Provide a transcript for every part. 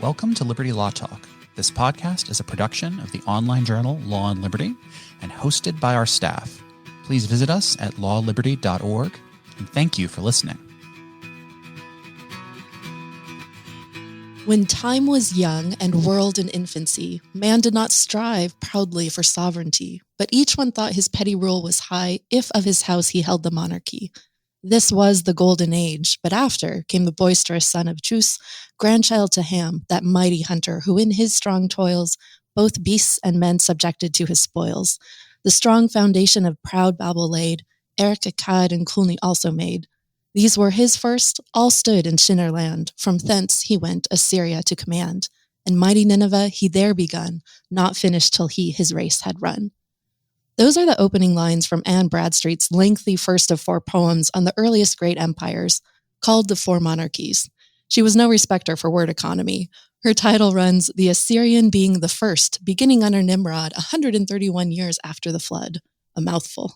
Welcome to Liberty Law Talk. This podcast is a production of the online journal Law and Liberty and hosted by our staff. Please visit us at lawliberty.org, and thank you for listening. When time was young and world in infancy, man did not strive proudly for sovereignty, but each one thought his petty rule was high if of his house he held the monarchy. This was the golden age, but after came the boisterous son of Chus, grandchild to Ham, that mighty hunter, who in his strong toils both beasts and men subjected to his spoils. The strong foundation of proud Babel laid, Erech, Accad, and Culneh also made. These were his first, all stood in Shinar land. From thence he went Assyria to command, and mighty Nineveh he there begun, not finished till he his race had run. Those are the opening lines from Anne Bradstreet's lengthy first of four poems on the earliest great empires, called The Four Monarchies. She was no respecter for word economy. Her title runs, The Assyrian being the first, beginning under Nimrod 131 years after the flood. A mouthful.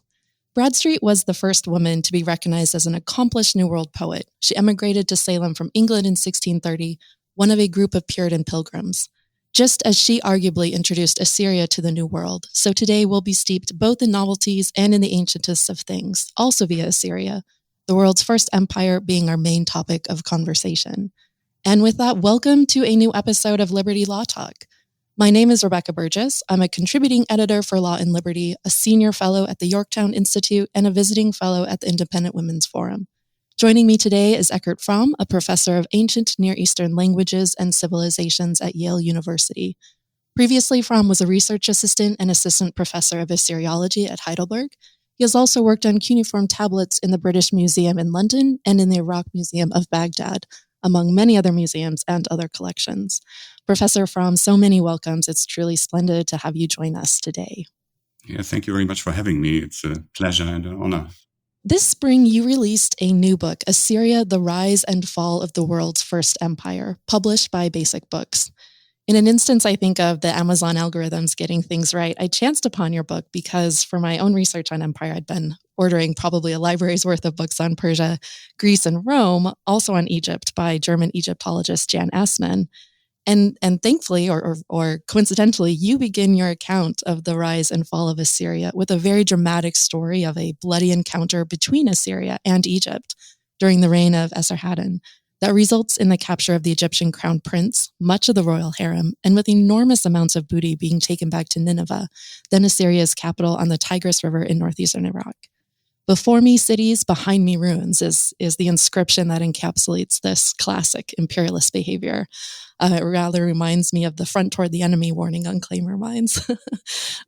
Bradstreet was the first woman to be recognized as an accomplished New World poet. She emigrated to Salem from England in 1630, one of a group of Puritan pilgrims. Just as she arguably introduced Assyria to the New World, so today we'll be steeped both in novelties and in the ancientest of things, also via Assyria, the world's first empire being our main topic of conversation. And with that, welcome to a new episode of Liberty Law Talk. My name is Rebecca Burgess. I'm a contributing editor for Law and Liberty, a senior fellow at the Yorktown Institute, and a visiting fellow at the Independent Women's Forum. Joining me today is Eckart Frahm, a professor of ancient Near Eastern languages and civilizations at Yale University. Previously, Frahm was a research assistant and assistant professor of Assyriology at Heidelberg. He has also worked on cuneiform tablets in the British Museum in London and in the Iraq Museum of Baghdad, among many other museums and other collections. Professor Frahm, so many welcomes. It's truly splendid to have you join us today. Yeah, thank you very much for having me. It's a pleasure and an honor. This spring, you released a new book, Assyria, The Rise and Fall of the World's First Empire, published by Basic Books. In an instance, I think of the Amazon algorithms getting things right, I chanced upon your book because for my own research on empire, I'd been ordering probably a library's worth of books on Persia, Greece, and Rome, also on Egypt by German Egyptologist Jan Assmann. And thankfully, or coincidentally, you begin your account of the rise and fall of Assyria with a very dramatic story of a bloody encounter between Assyria and Egypt during the reign of Esarhaddon that results in the capture of the Egyptian crown prince, much of the royal harem, and with enormous amounts of booty being taken back to Nineveh, then Assyria's capital on the Tigris River in northeastern Iraq. Before me cities, behind me ruins is the inscription that encapsulates this classic imperialist behavior. It rather reminds me of the front toward the enemy warning on claimer mines.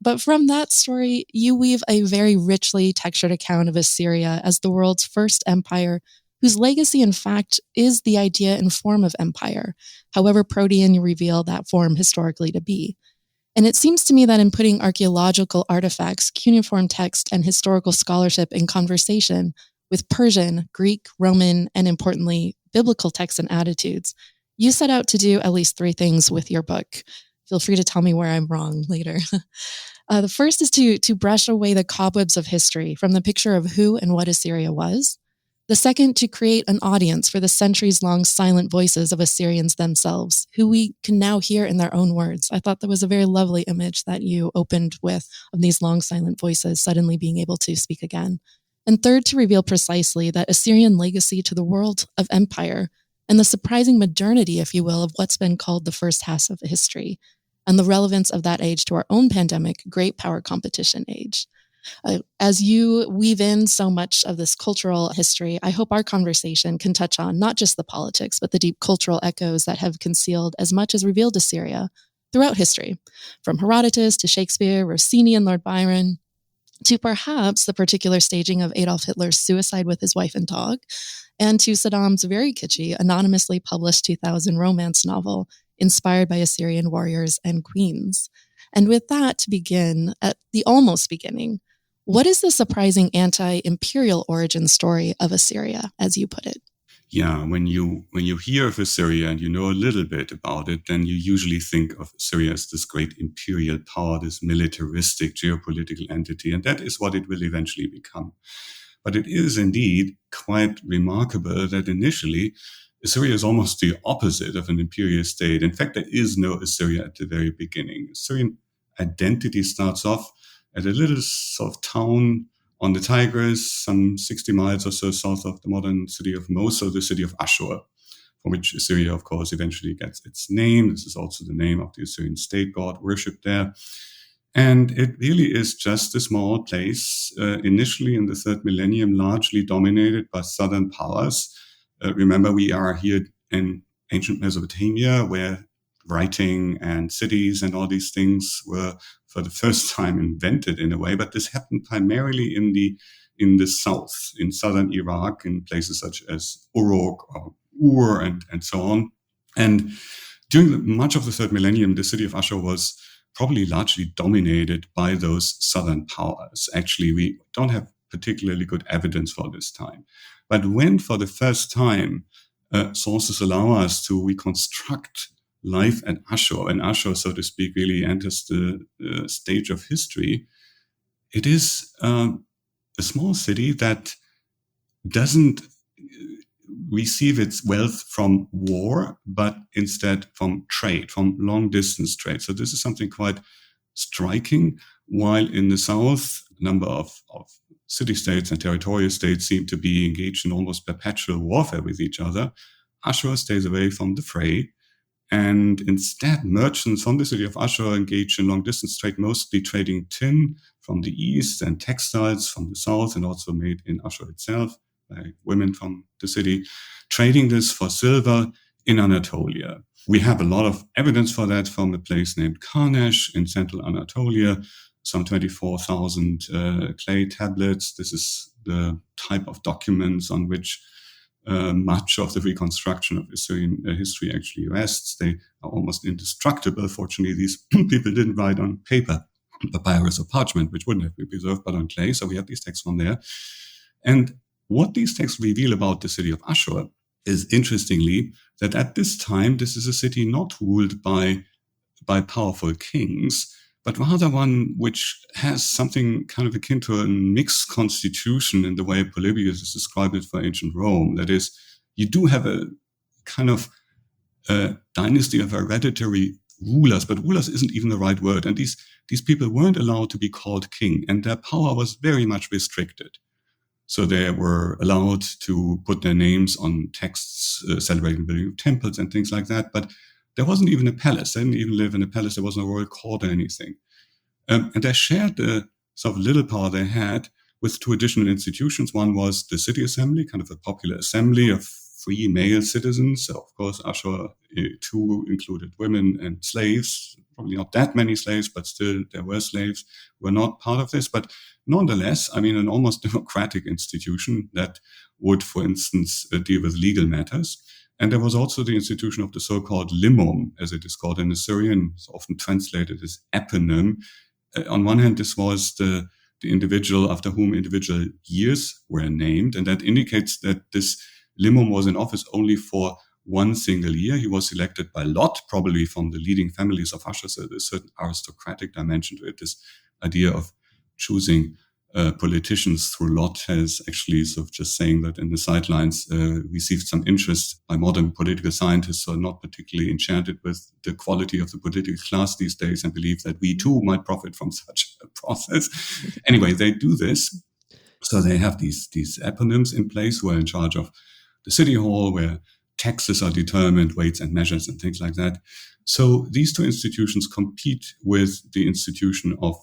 But from that story, you weave a very richly textured account of Assyria as the world's first empire, whose legacy, in fact, is the idea and form of empire, however protean you reveal that form historically to be. And it seems to me that in putting archaeological artifacts, cuneiform text, and historical scholarship in conversation with Persian, Greek, Roman, and importantly, biblical texts and attitudes, you set out to do at least three things with your book. Feel free to tell me where I'm wrong later. The first is to brush away the cobwebs of history from the picture of who and what Assyria was. The second, to create an audience for the centuries-long silent voices of Assyrians themselves, who we can now hear in their own words. I thought that was a very lovely image that you opened with, of these long silent voices suddenly being able to speak again. And third, to reveal precisely that Assyrian legacy to the world of empire and the surprising modernity, if you will, of what's been called the first half of history, and the relevance of that age to our own pandemic, great power competition age. As you weave in so much of this cultural history, I hope our conversation can touch on not just the politics, but the deep cultural echoes that have concealed as much as revealed Assyria throughout history, from Herodotus to Shakespeare, Rossini, and Lord Byron, to perhaps the particular staging of Adolf Hitler's suicide with his wife and dog, and to Saddam's very kitschy, anonymously published 2000 romance novel inspired by Assyrian warriors and queens. And with that, to begin, at the almost beginning, what is the surprising anti-imperial origin story of Assyria, as you put it? Yeah, when you hear of Assyria and you know a little bit about it, then you usually think of Assyria as this great imperial power, this militaristic geopolitical entity, and that is what it will eventually become. But it is indeed quite remarkable that initially Assyria is almost the opposite of an imperial state. In fact, there is no Assyria at the very beginning. Assyrian identity starts off at a little sort of town on the Tigris, some 60 miles or so south of the modern city of Mosul, the city of Ashur, from which Assyria, of course, eventually gets its name. This is also the name of the Assyrian state god worshipped there. And it really is just a small place, initially in the third millennium, largely dominated by southern powers. Remember, we are here in ancient Mesopotamia, where writing and cities and all these things were for the first time invented in a way, but this happened primarily in the south, in southern Iraq, in places such as Uruk or Ur and so on. And during much of the third millennium, the city of Ashur was probably largely dominated by those southern powers. Actually, we don't have particularly good evidence for this time. But when, for the first time, sources allow us to reconstruct life at Ashur, and Ashur, so to speak, really enters the stage of history, it is a small city that doesn't receive its wealth from war, but instead from trade, from long-distance trade. So this is something quite striking. While in the south, a number of city-states and territorial states seem to be engaged in almost perpetual warfare with each other, Ashur stays away from the fray. And instead, merchants from the city of Ashur engage in long-distance trade, mostly trading tin from the east and textiles from the south, and also made in Ashur itself by women from the city, trading this for silver in Anatolia. We have a lot of evidence for that from a place named Culneh in central Anatolia, some 24,000 clay tablets. This is the type of documents on which much of the reconstruction of Assyrian history actually rests. They are almost indestructible. Fortunately, these people didn't write on paper, papyrus or parchment, which wouldn't have been preserved, but on clay. So we have these texts from there. And what these texts reveal about the city of Ashur is, interestingly, that at this time, this is a city not ruled by powerful kings, but rather one which has something kind of akin to a mixed constitution in the way Polybius has described it for ancient Rome. That is, you do have a kind of dynasty of hereditary rulers, but rulers isn't even the right word. And these people weren't allowed to be called king, and their power was very much restricted. So they were allowed to put their names on texts celebrating the building of temples and things like that, but there wasn't even a palace. They didn't even live in a palace. There wasn't a royal court or anything. And they shared the sort of little power they had with two additional institutions. One was the city assembly, kind of a popular assembly of free male citizens. So, of course, Ashur too included women and slaves. Probably not that many slaves, but still there were slaves who were not part of this. But nonetheless, I mean, an almost democratic institution that would, for instance, deal with legal matters. And there was also the institution of the so-called limum, as it is called in Assyrian, it's often translated as eponym. On one hand, this was the individual after whom individual years were named, and that indicates that this limum was in office only for one single year. He was selected by lot, probably from the leading families of Ashur, so there's a certain aristocratic dimension to it. This idea of choosing politicians through lot has actually sort of just saying that in the sidelines received some interest by modern political scientists who are not particularly enchanted with the quality of the political class these days and believe that we too might profit from such a process. Anyway, they do this. So they have these eponyms in place who are in charge of the city hall, where taxes are determined, weights and measures and things like that. So these two institutions compete with the institution of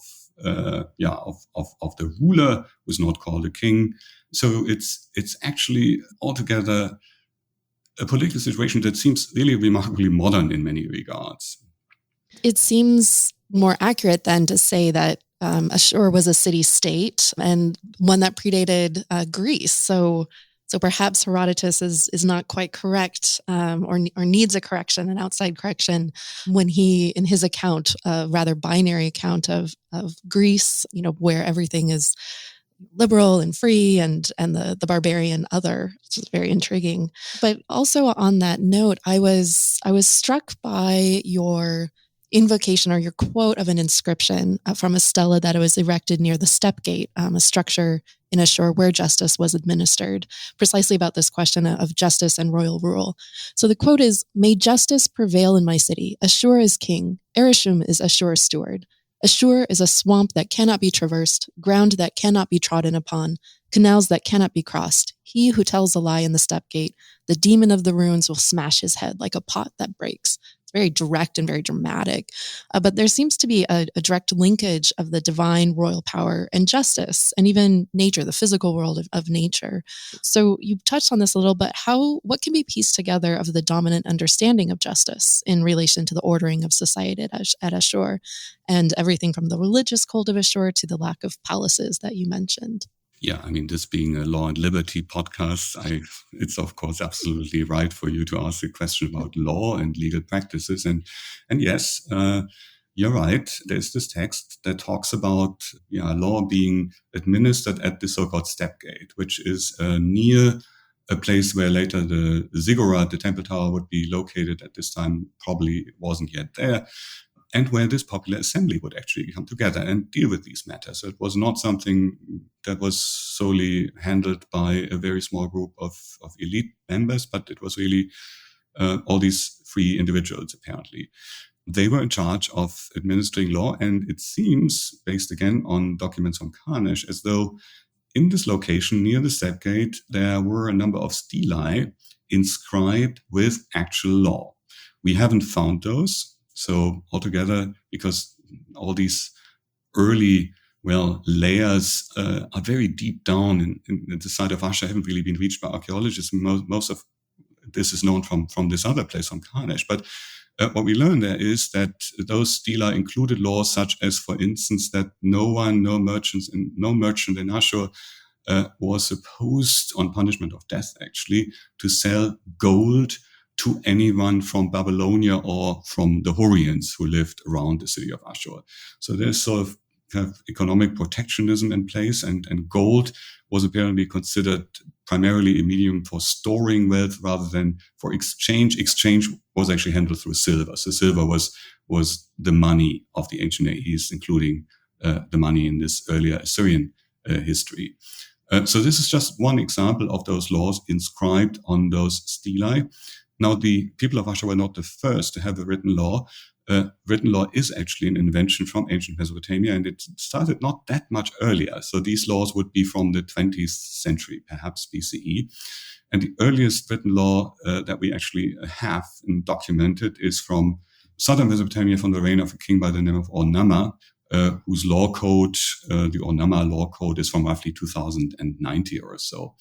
the ruler, who's not called a king. So it's actually altogether a political situation that seems really remarkably modern in many regards. It seems more accurate then to say that Ashur was a city-state and one that predated Greece. So perhaps Herodotus is not quite correct or needs a correction, an outside correction, when he, in his account, a rather binary account of Greece, where everything is liberal and free and the barbarian other, which is very intriguing. But also on that note, I was struck by your invocation or your quote of an inscription from a stela that was erected near the step gate, a structure in Ashur where justice was administered, precisely about this question of justice and royal rule. So the quote is, "May justice prevail in my city. Ashur is king. Erechim is Ashur's steward. Ashur is a swamp that cannot be traversed, ground that cannot be trodden upon, canals that cannot be crossed. He who tells a lie in the step gate, the demon of the ruins will smash his head like a pot that breaks." It's very direct and very dramatic. But there seems to be a direct linkage of the divine royal power and justice, and even nature, the physical world of nature. So you touched on this a little, but what can be pieced together of the dominant understanding of justice in relation to the ordering of society at Ashur, and everything from the religious cult of Ashur to the lack of palaces that you mentioned? Yeah, I mean, this being a Law and Liberty podcast, it's of course absolutely right for you to ask a question about law and legal practices. And yes, you're right. There's this text that talks about law being administered at the so-called step gate, which is near a place where later the ziggurat, the temple tower, would be located. At this time, probably wasn't yet there. And where this popular assembly would actually come together and deal with these matters. So it was not something that was solely handled by a very small group of elite members, but it was really all these free individuals, apparently. They were in charge of administering law, and it seems, based again on documents from Culneh, as though in this location near the step gate, there were a number of stelae inscribed with actual law. We haven't found those. So altogether, because all these early, layers are very deep down in the side of Ashur, haven't really been reached by archaeologists. Most of this is known from this other place, from Culneh. But what we learn there is that those stelae included laws such as, for instance, that no merchant in Ashur was supposed, on punishment of death actually, to sell gold to anyone from Babylonia or from the Hurrians who lived around the city of Ashur. So there's sort of kind of economic protectionism in place, and gold was apparently considered primarily a medium for storing wealth rather than for exchange. Exchange was actually handled through silver. So silver was the money of the ancient Near East, including the money in this earlier Assyrian history. So this is just one example of those laws inscribed on those stelae. Now, the people of Ashur were not the first to have a written law. Written law is actually an invention from ancient Mesopotamia, and it started not that much earlier. So these laws would be from the 20th century, perhaps BCE. And the earliest written law that we actually have documented is from southern Mesopotamia, from the reign of a king by the name of Ur-Namma, whose law code, the Ur-Namma law code, is from roughly 2090 or so.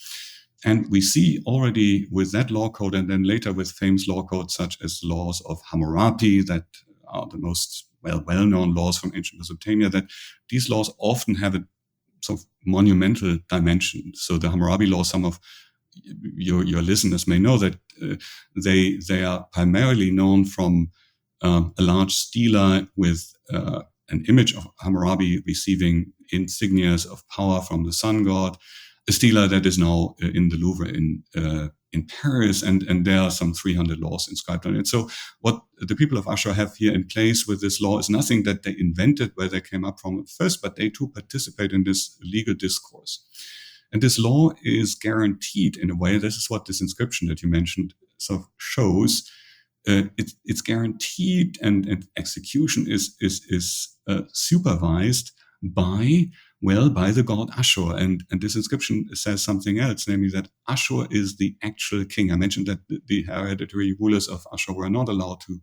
And we see already with that law code, and then later with famous law codes such as laws of Hammurabi, that are the most well-known laws from ancient Mesopotamia, that these laws often have a sort of monumental dimension. So the Hammurabi law, some of your listeners may know that they are primarily known from a large stela with an image of Hammurabi receiving insignias of power from the sun god, a stela that is now in the Louvre in Paris, and there are some 300 laws inscribed on it. So what the people of Ashur have here in place with this law is nothing that they invented, where they came up from at first, but they too participate in this legal discourse. And this law is guaranteed in a way. This is what this inscription that you mentioned sort of shows. It's guaranteed, and execution is supervised by the god Ashur. And this inscription says something else, namely that Ashur is the actual king. I mentioned that the hereditary rulers of Ashur were not allowed to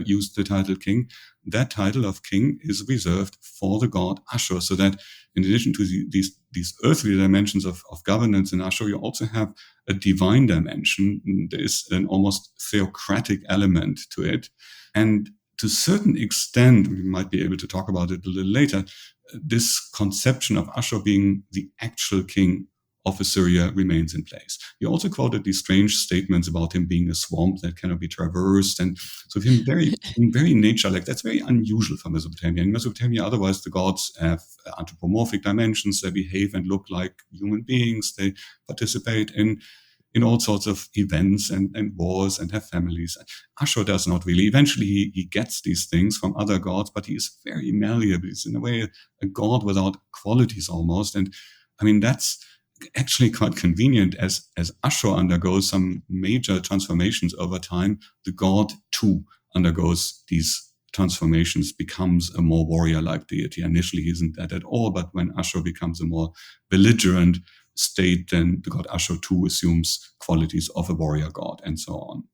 use the title king. That title of king is reserved for the god Ashur, so that in addition to these earthly dimensions of governance in Ashur, you also have a divine dimension. There is an almost theocratic element to it. And to a certain extent, we might be able to talk about it a little later, this conception of Ashur being the actual king of Assyria remains in place. You also quoted these strange statements about him being a swamp that cannot be traversed, and so him very nature-like. That's very unusual for Mesopotamia. In Mesopotamia, otherwise, the gods have anthropomorphic dimensions. They behave and look like human beings. They participate in all sorts of events and wars and have families. Ashur does not really. Eventually, he gets these things from other gods, but he is very malleable. He's in a way a god without qualities almost. And that's actually quite convenient as Ashur undergoes some major transformations over time. The god too undergoes these transformations, becomes a more warrior-like deity. Initially, he isn't that at all, but when Ashur becomes a more belligerent state, then the god Ashur too assumes qualities of a warrior god, and so on.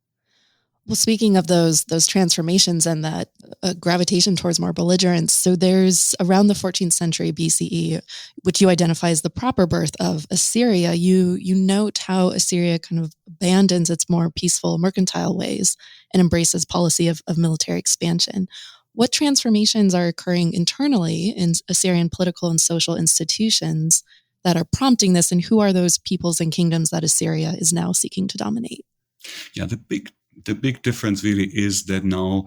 Well, speaking of those transformations and that gravitation towards more belligerence, so there's around the 14th century BCE, which you identify as the proper birth of Assyria. You note how Assyria kind of abandons its more peaceful mercantile ways and embraces policy of military expansion. What transformations are occurring internally in Assyrian political and social institutions that are prompting this, and who are those peoples and kingdoms that Assyria is now seeking to dominate? Yeah, the big difference really is that now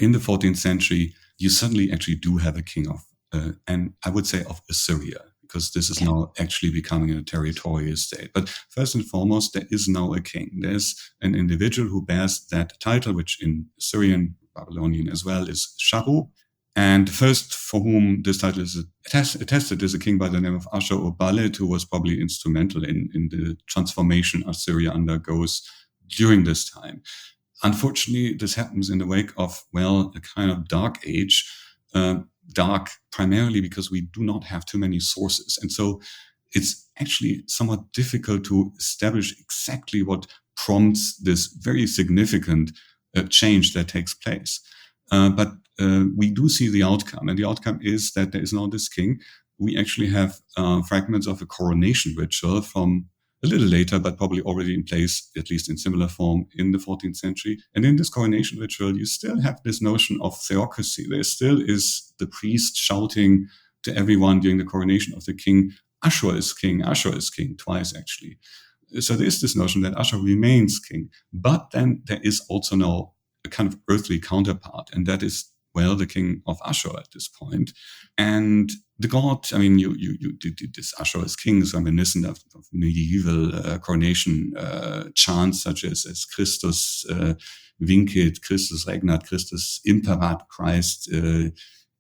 in the 14th century, you suddenly actually do have a king of, and I would say of Assyria, because this is now actually becoming a territorial state. But first and foremost, there is now a king. There's an individual who bears that title, which in Syrian, Babylonian as well, is Shahu. And the first for whom this title is attested is a king by the name of Ashur-uballit, who was probably instrumental in the transformation Assyria undergoes during this time. Unfortunately, this happens in the wake of, a kind of dark age, dark primarily because we do not have too many sources. And so it's actually somewhat difficult to establish exactly what prompts this very significant change that takes place. But we do see the outcome, and the outcome is that there is now this king. We actually have fragments of a coronation ritual from a little later, but probably already in place, at least in similar form, in the 14th century. And in this coronation ritual, you still have this notion of theocracy. There still is the priest shouting to everyone during the coronation of the king, Ashur is king, twice actually. So there is this notion that Ashur remains king. But then there is also now a kind of earthly counterpart, and that is, the king of Ashur at this point. And the god, you did this Ashur as king is reminiscent of medieval coronation chants such as Christus vincit, Christus regnat, Christus imperat, Christ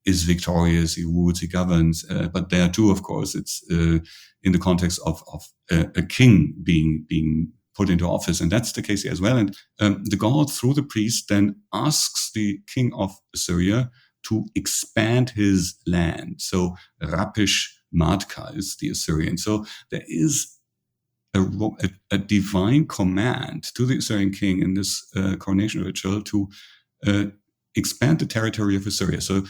is victorious, he rules, he governs. But there too, of course, it's in the context of a king being put into office. And that's the case here as well. And the god, through the priest, then asks the king of Assyria to expand his land. So Rapish Matka is the Assyrian. So there is a divine command to the Assyrian king in this coronation ritual to expand the territory of Assyria. So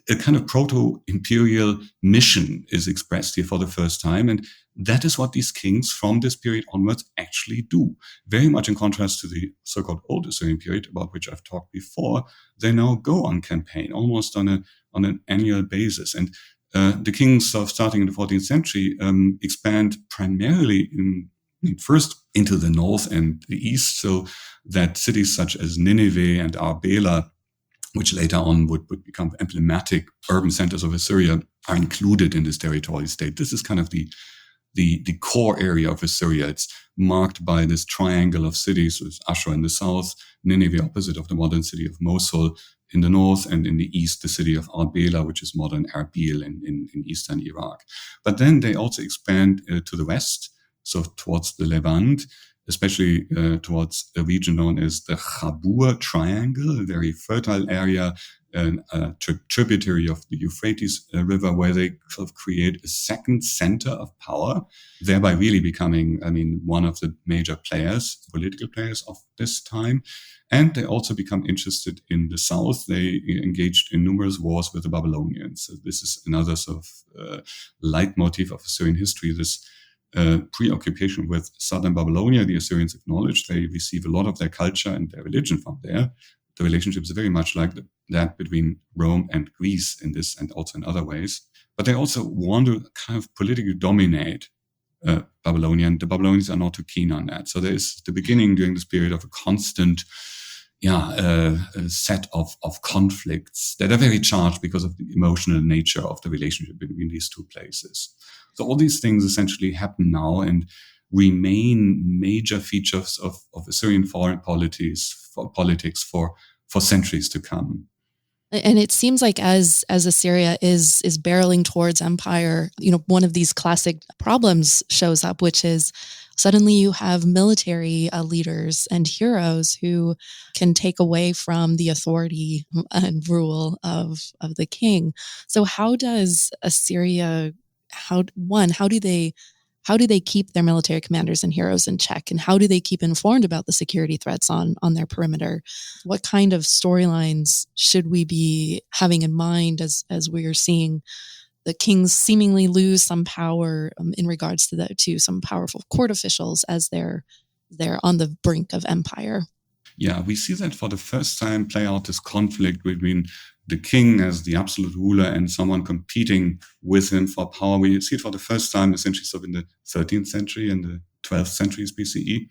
a kind of proto-imperial mission is expressed here for the first time. And that is what these kings from this period onwards actually do. Very much in contrast to the so-called Old Assyrian period, about which I've talked before, they now go on campaign almost on an annual basis. And the kings starting in the 14th century expand primarily first into the north and the east, so that cities such as Nineveh and Arbela, which later on would become emblematic urban centers of Assyria, are included in this territorial state. This is kind of the core area of Assyria. It's marked by this triangle of cities, with Ashur in the south, Nineveh opposite of the modern city of Mosul in the north, and in the east, the city of Arbela, which is modern Erbil in eastern Iraq. But then they also expand to the west, so towards the Levant, especially towards a region known as the Khabur Triangle, a very fertile area, a tributary of the Euphrates River, where they sort of create a second center of power, thereby really becoming, one of the major political players of this time. And they also become interested in the south. They engaged in numerous wars with the Babylonians. So this is another sort of leitmotif of Assyrian history, this preoccupation with southern Babylonia. The Assyrians acknowledge they receive a lot of their culture and their religion from there. The relationship is very much like that between Rome and Greece in this and also in other ways. But they also want to kind of politically dominate Babylonia, and the Babylonians are not too keen on that. So there is the beginning during this period of a constant a set of conflicts that are very charged because of the emotional nature of the relationship between these two places. So all these things essentially happen now and remain major features of Assyrian foreign politics for centuries to come. And it seems like as Assyria is barreling towards empire, one of these classic problems shows up, which is suddenly you have military leaders and heroes who can take away from the authority and rule of the king. So how does Assyria, how do they keep their military commanders and heroes in check? And how do they keep informed about the security threats on their perimeter? What kind of storylines should we be having in mind as we are seeing the kings seemingly lose some power in regards to some powerful court officials as they're on the brink of empire? Yeah, we see that for the first time play out this conflict between the king as the absolute ruler and someone competing with him for power. We see it for the first time essentially sort of in the 13th century and the 12th centuries BCE,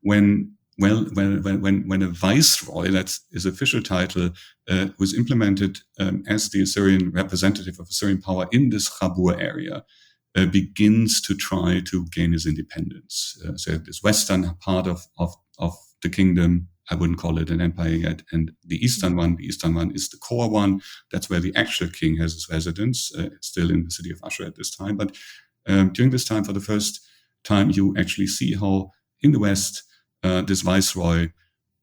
when a viceroy, that's his official title, was implemented as the Assyrian representative of Assyrian power in this Chabur area, begins to try to gain his independence. So this western part of the kingdom, I wouldn't call it an empire yet, and the eastern one is the core one. That's where the actual king has his residence, still in the city of Ashur at this time. But during this time, for the first time, you actually see how in the West, this viceroy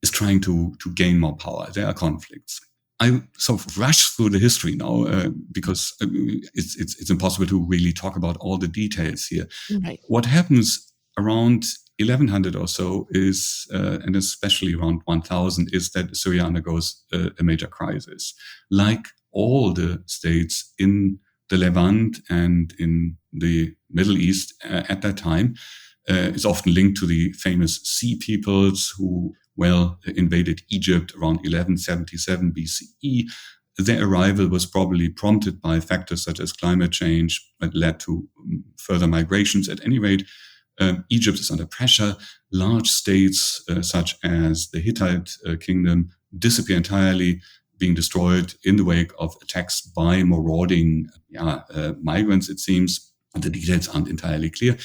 is trying to gain more power. There are conflicts. I sort of rush through the history now because it's impossible to really talk about all the details here. Right. What happens around 1100 or so is, and especially around 1000, is that Assyria undergoes a major crisis. Like all the states in the Levant and in the Middle East at that time, is often linked to the famous Sea Peoples who, invaded Egypt around 1177 BCE. Their arrival was probably prompted by factors such as climate change that led to further migrations. At any rate, Egypt is under pressure. Large states such as the Hittite kingdom disappear entirely, being destroyed in the wake of attacks by marauding migrants, it seems. The details aren't entirely clear.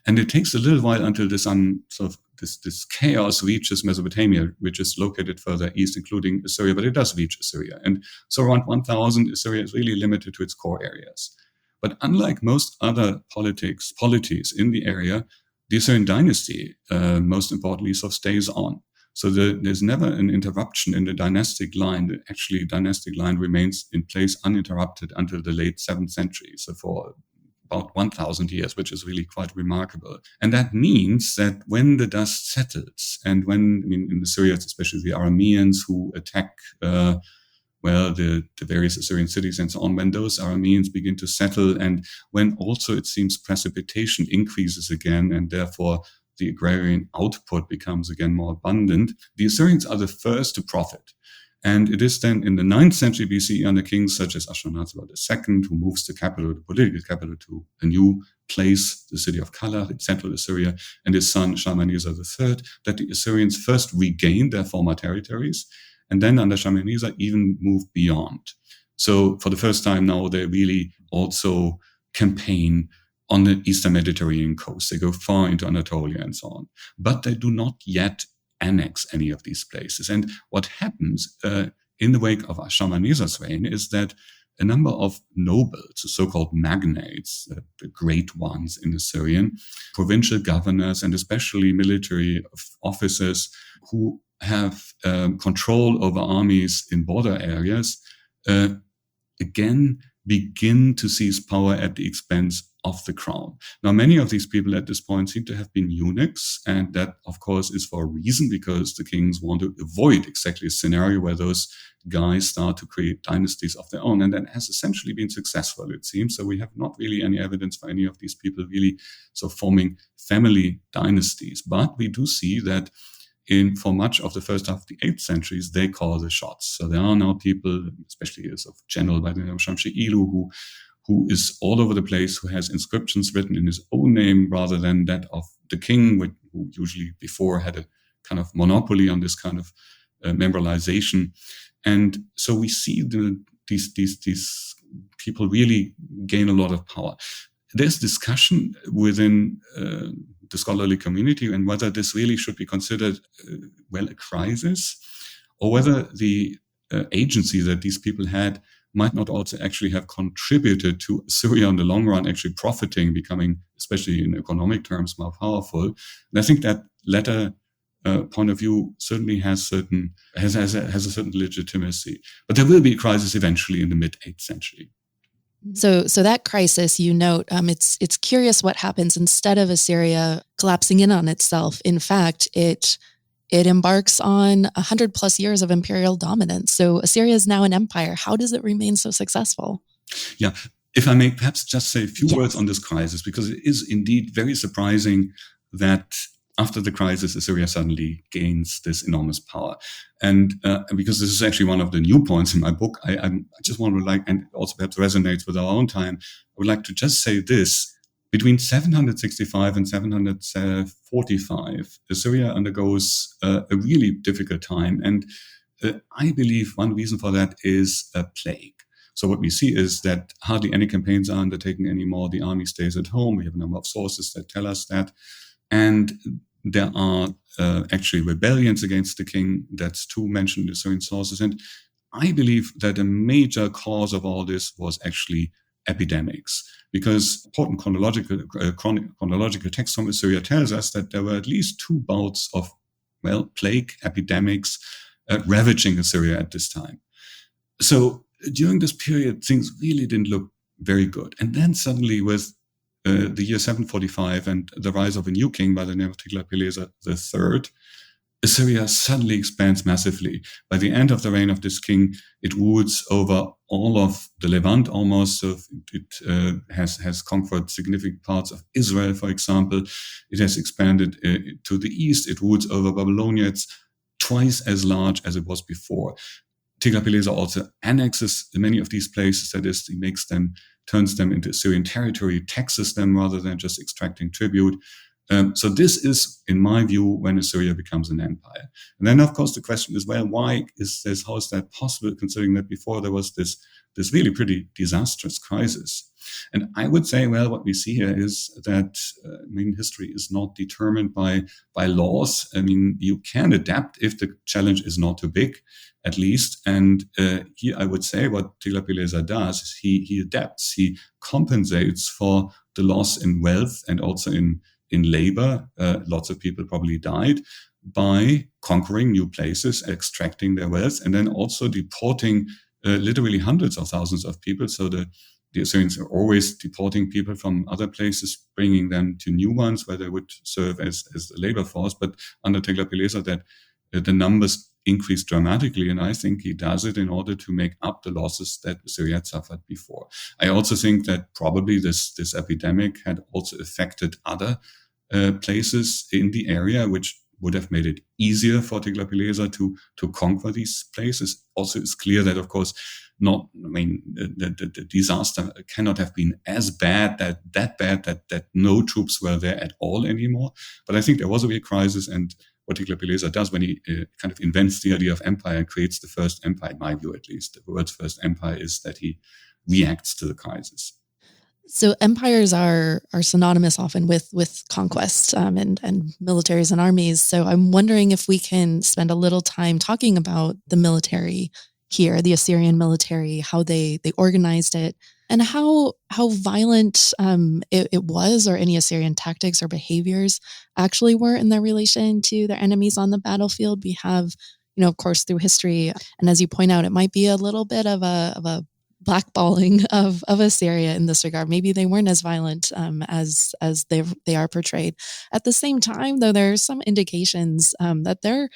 And it takes a little while until this chaos reaches Mesopotamia, which is located further east, including Assyria, but it does reach Assyria. And so around 1000, Assyria is really limited to its core areas. But unlike most other polities in the area, the Assyrian dynasty, most importantly, sort of stays on. So there's never an interruption in the dynastic line. The actually dynastic line remains in place uninterrupted until the late 7th century. So for about 1000 years, which is really quite remarkable. And that means that when the dust settles, and in the Syrians, especially the Arameans who attack, the various Assyrian cities and so on, when those Arameans begin to settle, and when also it seems precipitation increases again, and therefore the agrarian output becomes again more abundant, the Assyrians are the first to profit. And it is then in the 9th century BCE under kings such as Ashurnasirpal II, who moves the political capital, to a new place, the city of Culneh in central Assyria, and his son Shalmaneser III, that the Assyrians first regain their former territories, and then under Shalmaneser even move beyond. So for the first time now, they really also campaign on the eastern Mediterranean coast. They go far into Anatolia and so on. But they do not yet annex any of these places. And what happens in the wake of Shalmaneser's reign is that a number of nobles, so-called magnates, the great ones in Assyrian, provincial governors, and especially military officers who have control over armies in border areas, again begin to seize power at the expense of the crown. Now, many of these people at this point seem to have been eunuchs, and that, of course, is for a reason, because the kings want to avoid exactly a scenario where those guys start to create dynasties of their own, and that has essentially been successful, it seems. So we have not really any evidence for any of these people really forming family dynasties. But we do see that for much of the first half of the 8th centuries, they call the shots. So there are now people, especially a general by the name of Shamshi-Ilu, who is all over the place, who has inscriptions written in his own name rather than that of the king, who usually before had a kind of monopoly on this kind of memorialization. And so we see these people really gain a lot of power. There's discussion within the scholarly community and whether this really should be considered, a crisis, or whether the agency that these people had might not also actually have contributed to Assyria in the long run actually profiting, becoming, especially in economic terms, more powerful. And I think that latter point of view certainly has a certain legitimacy. But there will be a crisis eventually in the mid-8th century. So that crisis, you note, it's curious what happens instead of Assyria collapsing in on itself. In fact, it embarks on 100 plus years of imperial dominance. So Assyria is now an empire. How does it remain so successful? Yeah, if I may perhaps just say a few words on this crisis, because it is indeed very surprising that after the crisis, Assyria suddenly gains this enormous power. And because this is actually one of the new points in my book, I just want to and also perhaps resonates with our own time, I would like to just say this. Between 765 and 745, Assyria undergoes a really difficult time. And I believe one reason for that is a plague. So what we see is that hardly any campaigns are undertaken anymore. The army stays at home. We have a number of sources that tell us that. And there are actually rebellions against the king. That's two mentioned in Assyrian sources. And I believe that a major cause of all this was actually epidemics, because important chronological text from Assyria tells us that there were at least 2 bouts of, plague epidemics ravaging Assyria at this time. So during this period, things really didn't look very good. And then suddenly with the year 745 and the rise of a new king by the name of Tiglath-Pileser III, Assyria suddenly expands massively. By the end of the reign of this king, it rules over all of the Levant almost. So it has conquered significant parts of Israel, for example. It has expanded to the east. It rules over Babylonia. It's twice as large as it was before. Tiglath-Pileser also annexes many of these places. That is, he turns them into Assyrian territory, taxes them rather than just extracting tribute. So this is, in my view, when Assyria becomes an empire. And then, of course, the question is, why is this? How is that possible, considering that before there was this really pretty disastrous crisis? And I would say, what we see here is that, history is not determined by laws. You can adapt if the challenge is not too big, at least. And here I would say what Tiglath-Pileser does is he adapts, he compensates for the loss in wealth and also in labor. Lots of people probably died by conquering new places, extracting their wealth, and then also deporting literally hundreds of thousands of people. So the Assyrians are always deporting people from other places, bringing them to new ones where they would serve as the labor force. But under Tiglath-Pileser, that the numbers increased dramatically, and I think he does it in order to make up the losses that Assyria had suffered before. I also think that probably this epidemic had also affected other places in the area, which would have made it easier for Tiglath-Pileser to conquer these places. Also, it's clear that, of course, the disaster cannot have been as bad, that no troops were there at all anymore. But I think there was a real crisis, and what Tiglath-Pileser does when he kind of invents the idea of empire and creates the first empire, in my view at least, the world's first empire, is that he reacts to the crisis. So empires are synonymous often with conquest and militaries and armies. So I'm wondering if we can spend a little time talking about the military here, the Assyrian military, how they organized it, and how violent it was, or any Assyrian tactics or behaviors actually were in their relation to their enemies on the battlefield. We have, of course, through history, and as you point out, it might be a little bit of a blackballing of Assyria in this regard. Maybe they weren't as violent as they are portrayed. At the same time, though, there are some indications that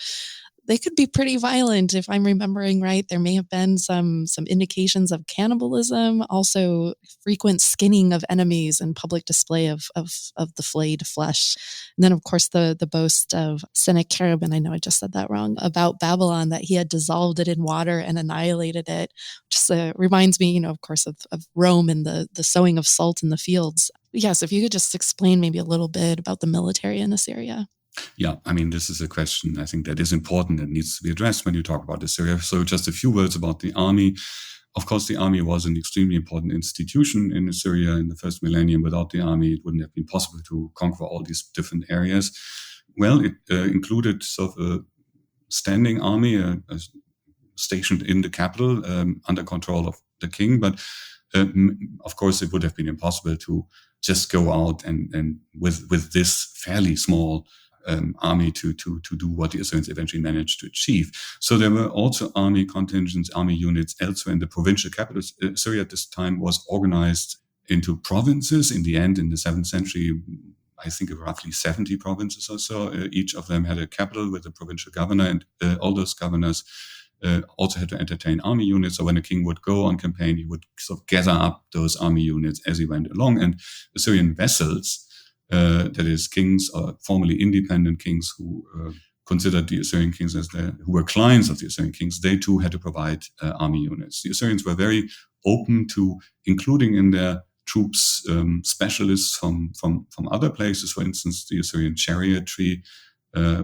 they could be pretty violent. If I'm remembering right, there may have been some indications of cannibalism, also frequent skinning of enemies and public display of the flayed flesh. And then, of course, the boast of Sennacherib, and I know I just said that wrong, about Babylon, that he had dissolved it in water and annihilated it. Just reminds me, of course, of Rome and the sowing of salt in the fields. Yes, if you could just explain maybe a little bit about the military in Assyria. Yeah, this is a question I think that is important and needs to be addressed when you talk about Assyria. So just a few words about the army. Of course, the army was an extremely important institution in Assyria in the first millennium. Without the army, it wouldn't have been possible to conquer all these different areas. Well, it included sort of a standing army, a stationed in the capital under control of the king. But of course, it would have been impossible to just go out and with this fairly small army to do what the Assyrians eventually managed to achieve. So there were also army contingents, army units elsewhere in the provincial capitals. Assyria at this time was organized into provinces. In the end, in the 7th century, I think of roughly 70 provinces or so. Each of them had a capital with a provincial governor, and all those governors also had to entertain army units. So when a king would go on campaign, he would sort of gather up those army units as he went along. And Assyrian vassals, that is, kings or formerly independent kings who considered the Assyrian kings who were clients of the Assyrian kings, they too had to provide army units. The Assyrians were very open to including in their troops specialists from other places. For instance, the Assyrian chariotry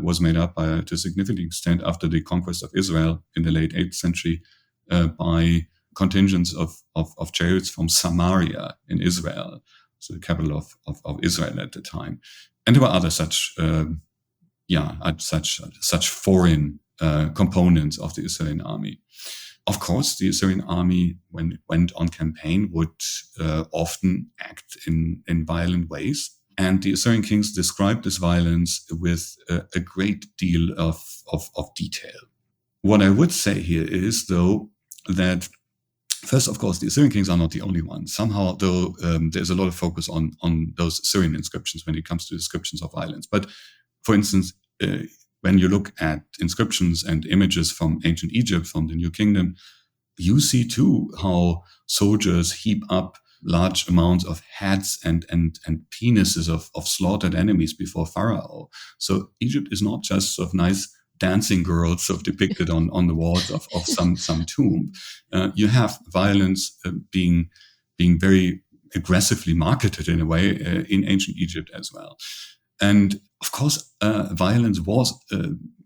was made up to a significant extent after the conquest of Israel in the late 8th century by contingents of chariots from Samaria in Israel, so the capital of Israel at the time. And there were other such foreign components of the Assyrian army. Of course, the Assyrian army, when it went on campaign, would often act in violent ways. And the Assyrian kings described this violence with a great deal of detail. What I would say here is, though, that first, of course, the Assyrian kings are not the only ones. Somehow, though, there's a lot of focus on those Assyrian inscriptions when it comes to descriptions of violence. But, for instance, when you look at inscriptions and images from ancient Egypt, from the New Kingdom, you see too how soldiers heap up large amounts of heads and penises of slaughtered enemies before Pharaoh. So Egypt is not just sort of nice dancing girls sort of depicted on the walls of some tomb. You have violence being very aggressively marketed in a way in ancient Egypt as well. And of course, violence was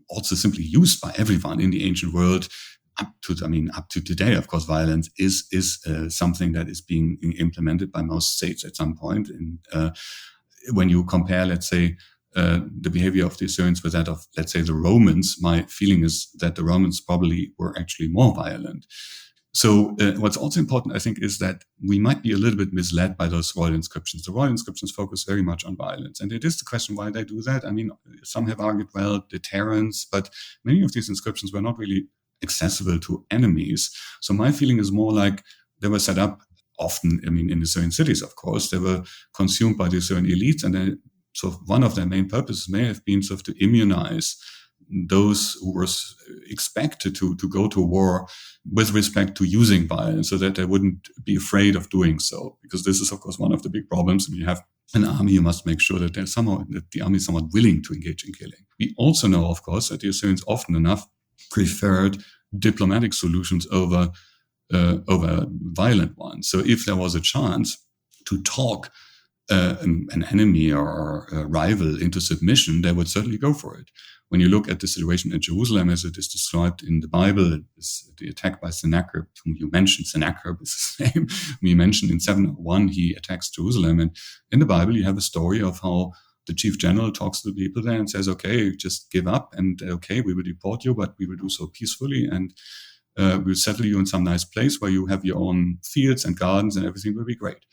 also simply used by everyone in the ancient world up to today. Of course, violence is something that is being implemented by most states at some point. And when you compare, let's say, the behavior of the Assyrians with that of, let's say, the Romans, my feeling is that the Romans probably were actually more violent. So what's also important, I think, is that we might be a little bit misled by those royal inscriptions. The royal inscriptions focus very much on violence. And it is the question why they do that. I mean, some have argued, well, deterrence, but many of these inscriptions were not really accessible to enemies. So my feeling is more like they were set up often, in the Assyrian cities, of course. They were consumed by the Assyrian elites, and then sort of one of their main purposes may have been sort of to immunize those who were expected to go to war with respect to using violence, so that they wouldn't be afraid of doing so. Because this is, of course, one of the big problems. When you have an army, you must make sure that the army is somewhat willing to engage in killing. We also know, of course, that the Assyrians often enough preferred diplomatic solutions over violent ones. So if there was a chance to talk an enemy or a rival into submission, they would certainly go for it. When you look at the situation in Jerusalem as it is described in the Bible, the attack by Sennacherib, whom you mentioned, Sennacherib is his name, whom you mentioned in 701, he attacks Jerusalem. And in the Bible, you have a story of how the chief general talks to the people there and says, okay, just give up, and okay, we will deport you, but we will do so peacefully, and we'll settle you in some nice place where you have your own fields and gardens and everything will be great.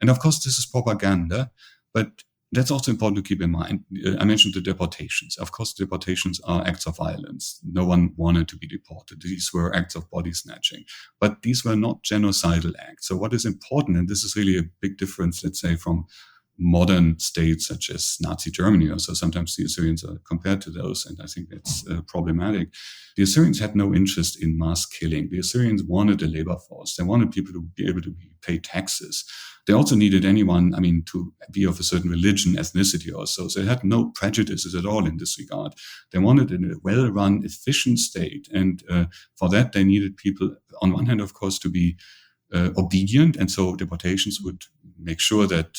And of course, this is propaganda, but that's also important to keep in mind. I mentioned the deportations. Of course, deportations are acts of violence. No one wanted to be deported. These were acts of body snatching, but these were not genocidal acts. So what is important, and this is really a big difference, let's say, from modern states such as Nazi Germany, or so sometimes the Assyrians are compared to those, and I think that's problematic. The Assyrians had no interest in mass killing. The Assyrians wanted a labor force. They wanted people to be able to pay taxes. They also needed anyone, to be of a certain religion, ethnicity or so. So they had no prejudices at all in this regard. They wanted a well-run, efficient state. And for that, they needed people, on one hand, of course, to be obedient. And so deportations would make sure that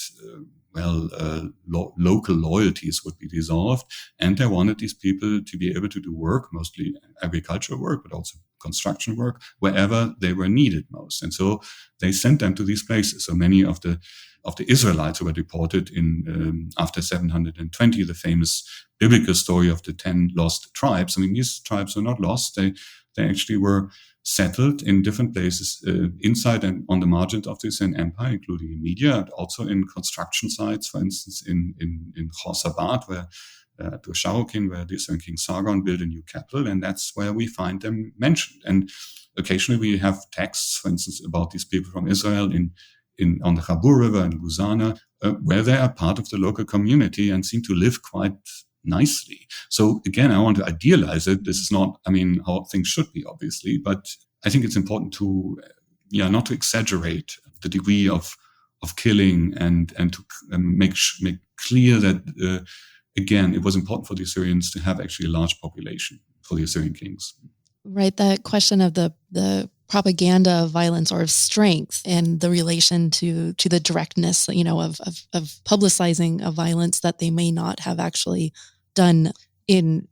local loyalties would be dissolved. And they wanted these people to be able to do work, mostly agricultural work, but also construction work wherever they were needed most. And so they sent them to these places. So many of the Israelites who were deported in after 720, the famous biblical story of the 10 lost tribes. I mean, these tribes were not lost. They actually were settled in different places inside and on the margins of the Assyrian Empire, including in Media, and also in construction sites, for instance, in Khosabat, where where the Assyrian king Sargon built a new capital, and that's where we find them mentioned. And occasionally we have texts, for instance, about these people from Israel on the Chabur River in Guzana, where they are part of the local community and seem to live quite nicely. So again, I want to idealize it. This is not, how things should be, obviously, but I think it's important to, not to exaggerate the degree of killing and to make clear that, again, it was important for the Assyrians to have actually a large population for the Assyrian kings. Right. That question of the propaganda of violence or of strength and the relation to the directness, of publicizing a violence that they may not have actually done in,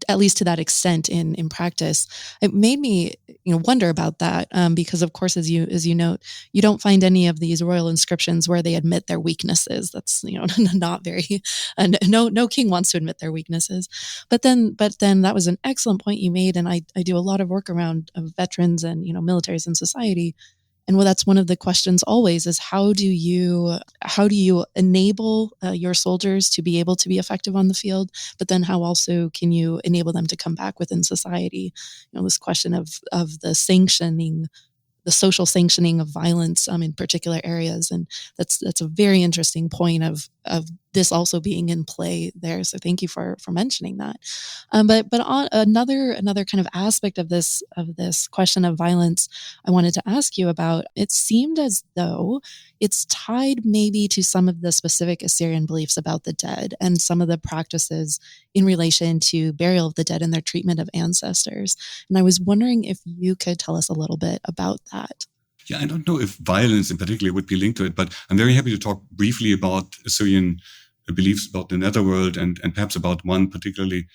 at least to that extent in practice. It made me, wonder about that because, of course, as you note, you don't find any of these royal inscriptions where they admit their weaknesses. That's not very. No king wants to admit their weaknesses. But then that was an excellent point you made, and I do a lot of work around veterans and militaries in society. And that's one of the questions always is how do you enable your soldiers to be able to be effective on the field, but then how also can you enable them to come back within society? This question of the sanctioning, the social sanctioning of violence in particular areas, and that's a very interesting point of this also being in play there. So thank you for mentioning that. But on another kind of aspect of this question of violence, I wanted to ask you about. It seemed as though it's tied maybe to some of the specific Assyrian beliefs about the dead and some of the practices in relation to burial of the dead and their treatment of ancestors. And I was wondering if you could tell us a little bit about that. Yeah, I don't know if violence in particular would be linked to it, but I'm very happy to talk briefly about Assyrian beliefs about the netherworld and perhaps about one particularly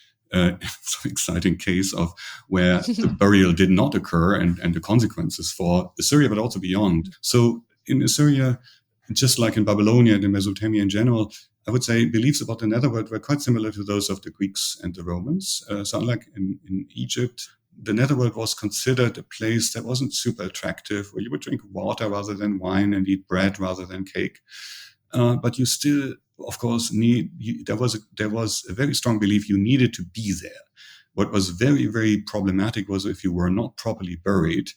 exciting case of where the burial did not occur and the consequences for Assyria, but also beyond. So in Assyria, just like in Babylonia and in Mesopotamia in general, I would say beliefs about the netherworld were quite similar to those of the Greeks and the Romans. So unlike in Egypt, the netherworld was considered a place that wasn't super attractive, where you would drink water rather than wine and eat bread rather than cake. But you still, of course, there was a very strong belief you needed to be there. What was very, very problematic was if you were not properly buried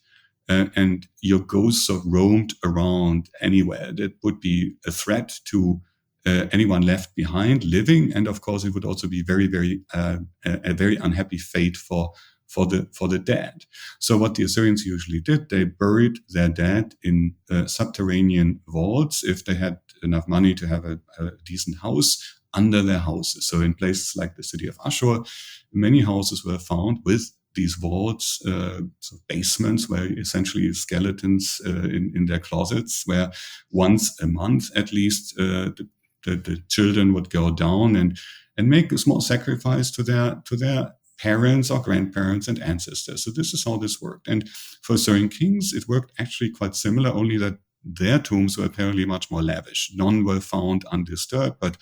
and your ghost sort of roamed around anywhere. That would be a threat to anyone left behind living. And of course, it would also be very, very a very unhappy fate for the dead. So what the Assyrians usually did, they buried their dead in subterranean vaults if they had enough money to have a decent house under their houses. So in places like the city of Ashur, many houses were found with these vaults, basements where essentially skeletons in their closets, where once a month at least the children would go down and make a small sacrifice to their parents or grandparents and ancestors. So this is how this worked. And for Assyrian kings, it worked actually quite similar, only that their tombs were apparently much more lavish. None were found undisturbed, but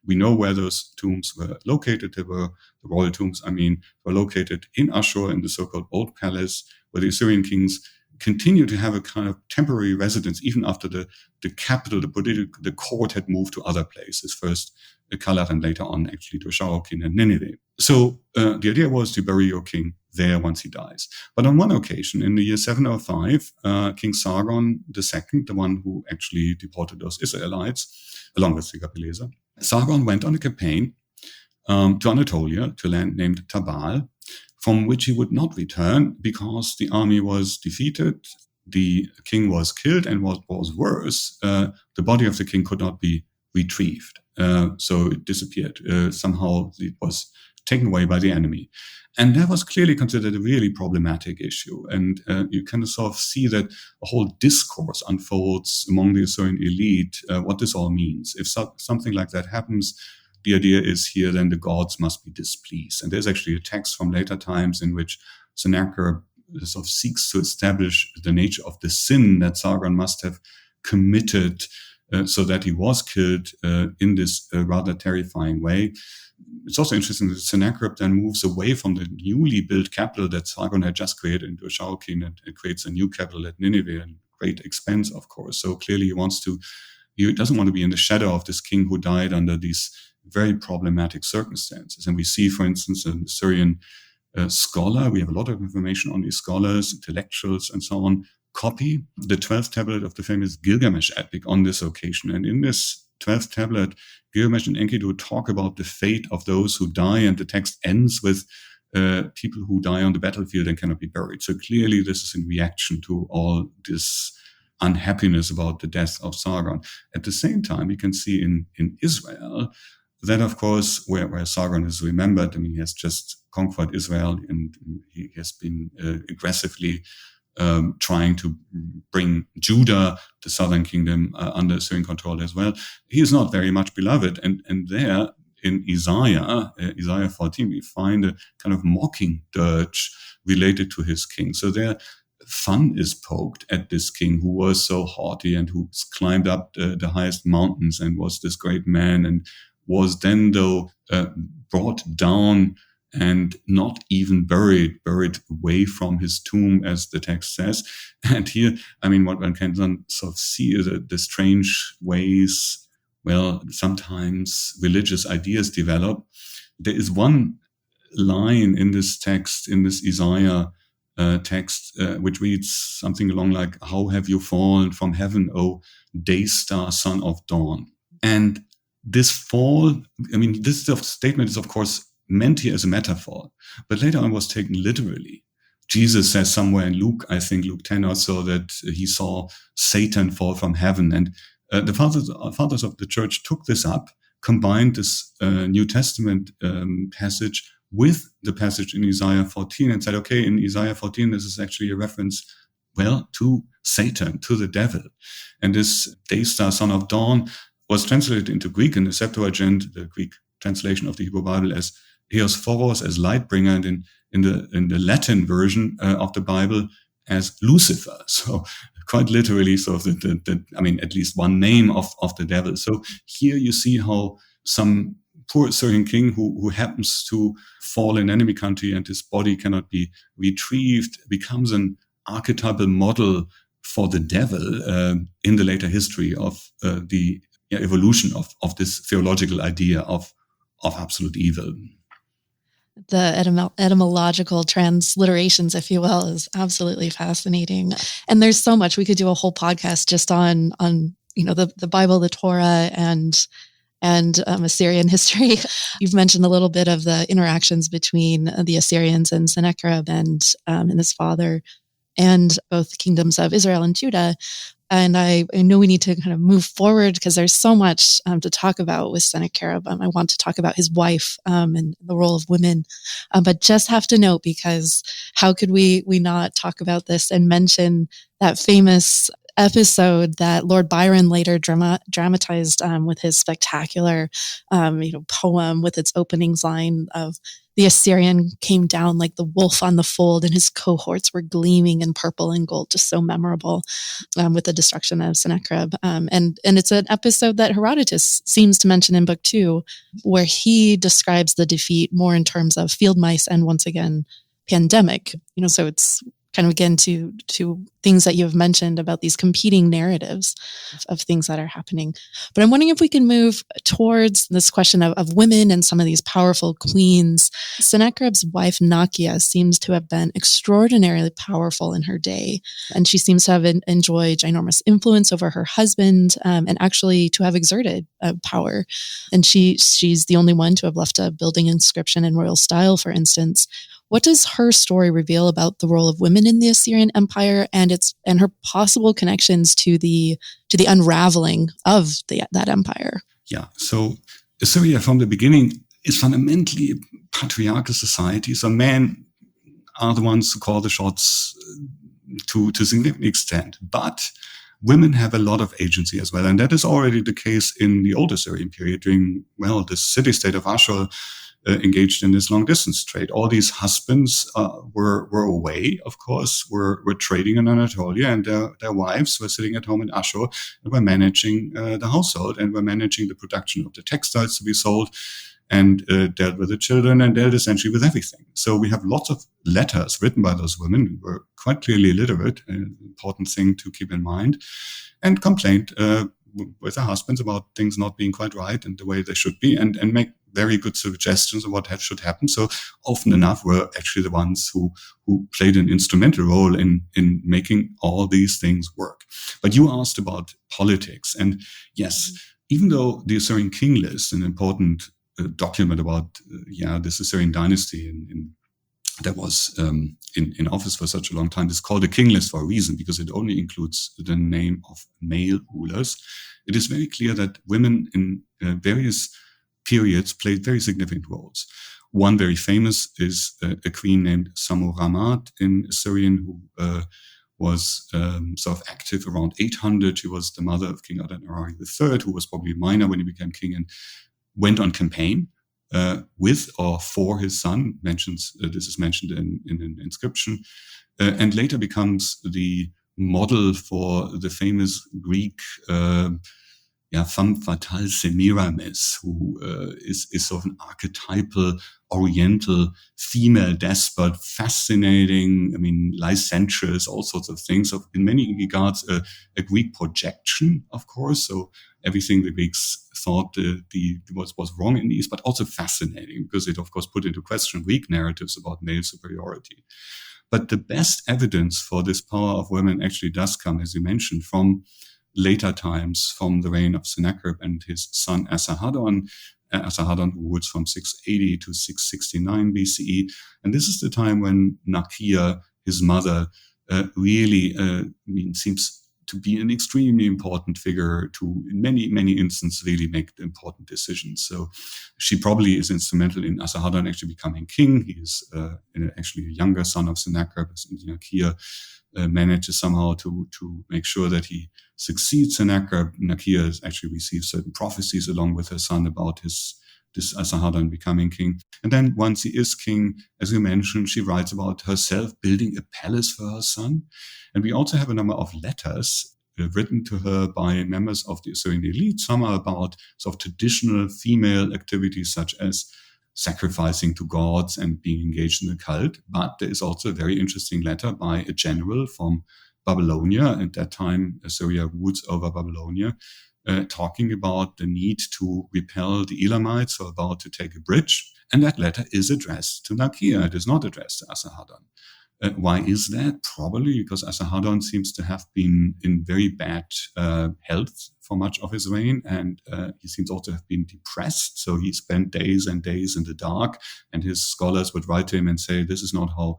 we know where those tombs were located. The royal tombs, were located in Ashur in the so-called Old Palace, where the Assyrian kings continue to have a kind of temporary residence, even after the capital, the court had moved to other places, first Calach and later on actually to Shaokin and Nineveh. So the idea was to bury your king there once he dies. But on one occasion, in the year 705, King Sargon II, the one who actually deported those Israelites, along with Tiglath-Pileser, Sargon went on a campaign to Anatolia, to a land named Tabal, from which he would not return because the army was defeated, the king was killed, and what was worse, the body of the king could not be retrieved. So it disappeared. Somehow it was taken away by the enemy. And that was clearly considered a really problematic issue. And you kind of sort of see that a whole discourse unfolds among the Assyrian elite, what this all means. If something like that happens, the idea is here, then the gods must be displeased. And there's actually a text from later times in which Sennacherib sort of seeks to establish the nature of the sin that Sargon must have committed so that he was killed in this rather terrifying way. It's also interesting that Sennacherib then moves away from the newly built capital that Sargon had just created into a Shaokin, and it creates a new capital at Nineveh, at great expense, of course. So clearly he doesn't want to be in the shadow of this king who died under these very problematic circumstances. And we see, for instance, an Assyrian scholar, we have a lot of information on these scholars, intellectuals, and so on, copy the 12th tablet of the famous Gilgamesh epic on this occasion. And in this 12th tablet, Gilgamesh and Enkidu talk about the fate of those who die, and the text ends with people who die on the battlefield and cannot be buried. So clearly this is in reaction to all this unhappiness about the death of Sargon. At the same time, we can see in Israel that, of course, where Sargon is remembered, he has just conquered Israel, and he has been aggressively trying to bring Judah, the southern kingdom, under Assyrian control as well. He is not very much beloved. And there in Isaiah 14, we find a kind of mocking dirge related to his king. So there, fun is poked at this king who was so haughty and who climbed up the highest mountains and was this great man, and was then, though, brought down and not even buried away from his tomb, as the text says. And here, what one can sort of see is the strange ways, sometimes religious ideas develop. There is one line in this text, in this Isaiah text, which reads something along like, "How have you fallen from heaven, O day star, son of dawn?" And this fall, this statement is, of course, meant here as a metaphor, but later on was taken literally. Jesus says somewhere in Luke, I think Luke 10 or so, that he saw Satan fall from heaven. And the fathers of the church took this up, combined this New Testament passage with the passage in Isaiah 14, and said, okay, in Isaiah 14, this is actually a reference, to Satan, to the devil. And this day star, son of dawn, was translated into Greek in the Septuagint, the Greek translation of the Hebrew Bible, as Heos Phoros, as light bringer, and in the Latin version of the Bible as Lucifer. So quite literally, at least one name of the devil. So here you see how some poor Assyrian king who happens to fall in enemy country and his body cannot be retrieved becomes an archetypal model for the devil in the later history of the evolution of this theological idea of absolute evil. The etymological transliterations, if you will, is absolutely fascinating. And there's so much. We could do a whole podcast just on the Bible, the Torah, and Assyrian history. You've mentioned a little bit of the interactions between the Assyrians and Sennacherib and his father, and both kingdoms of Israel and Judah. And I know we need to kind of move forward because there's so much to talk about with Sennacherib. I want to talk about his wife and the role of women, but just have to note, because how could we not talk about this and mention that famous episode that Lord Byron later dramatized with his spectacular poem with its openings line of, "The Assyrian came down like the wolf on the fold, and his cohorts were gleaming in purple and gold," just so memorable with the destruction of Sennacherib. And it's an episode that Herodotus seems to mention in Book 2, where he describes the defeat more in terms of field mice and, once again, pandemic. So it's kind of, again, to things that you have mentioned about these competing narratives of things that are happening. But I'm wondering if we can move towards this question of women and some of these powerful queens. Sennacherib's wife, Nakia, seems to have been extraordinarily powerful in her day, and she seems to have enjoyed ginormous influence over her husband, and actually to have exerted power. And she's the only one to have left a building inscription in royal style, for instance. What does her story reveal about the role of women in the Assyrian Empire and her possible connections to the unraveling of that empire? Yeah, so Assyria from the beginning is fundamentally a patriarchal society. So men are the ones who call the shots to a significant extent. But women have a lot of agency as well. And that is already the case in the old Assyrian period during, the city-state of Ashur. engaged in this long distance trade. All these husbands were away, of course, were trading in Anatolia, and their wives were sitting at home in Ashur and were managing the household and were managing the production of the textiles to be sold, and dealt with the children and dealt essentially with everything. So we have lots of letters written by those women who were quite clearly illiterate, an important thing to keep in mind, and complained with their husbands about things not being quite right and the way they should be, and make very good suggestions of what should happen. So often enough were actually the ones who played an instrumental role in making all these things work. But you asked about politics. And yes, even though the Assyrian king list, an important document about this Assyrian dynasty that was in office for such a long time, is called a king list for a reason, because it only includes the name of male rulers. It is very clear that women in various periods played very significant roles. One very famous is a queen named Samuramat in Assyrian, who was sort of active around 800. She was the mother of King Adad-nirari III, who was probably minor when he became king, and went on campaign with or for his son. This is mentioned in an inscription, and later becomes the model for the famous Greek femme fatale Semiramis, who is sort of an archetypal Oriental female despot, fascinating, licentious, all sorts of things. So in many regards, a Greek projection, of course. So everything the Greeks thought was wrong in the East, but also fascinating because it, of course, put into question Greek narratives about male superiority. But the best evidence for this power of women actually does come, as you mentioned, from later times, from the reign of Sennacherib and his son Esarhaddon, who rules from 680 to 669 BCE. And this is the time when Nakia, his mother, really seems to be an extremely important figure to, in many, many instances, really make important decisions. So she probably is instrumental in Esarhaddon actually becoming king. He is actually a younger son of Sennacherib, and Nakia manages somehow to make sure that he succeeds Sennacherib. Nakia actually receives certain prophecies along with her son about this Esarhaddon becoming king. And then once he is king, as you mentioned, she writes about herself building a palace for her son. And we also have a number of letters written to her by members of the Assyrian elite. Some are about sort of traditional female activities such as sacrificing to gods and being engaged in the cult. But there is also a very interesting letter by a general from Babylonia. At that time, Assyria rules over Babylonia, talking about the need to repel the Elamites who are about to take a bridge. And that letter is addressed to Nakia. It is not addressed to Esarhaddon. Why is that? Probably because Esarhaddon seems to have been in very bad health for much of his reign, and he seems also to have been depressed. So he spent days and days in the dark, and his scholars would write to him and say, this is not how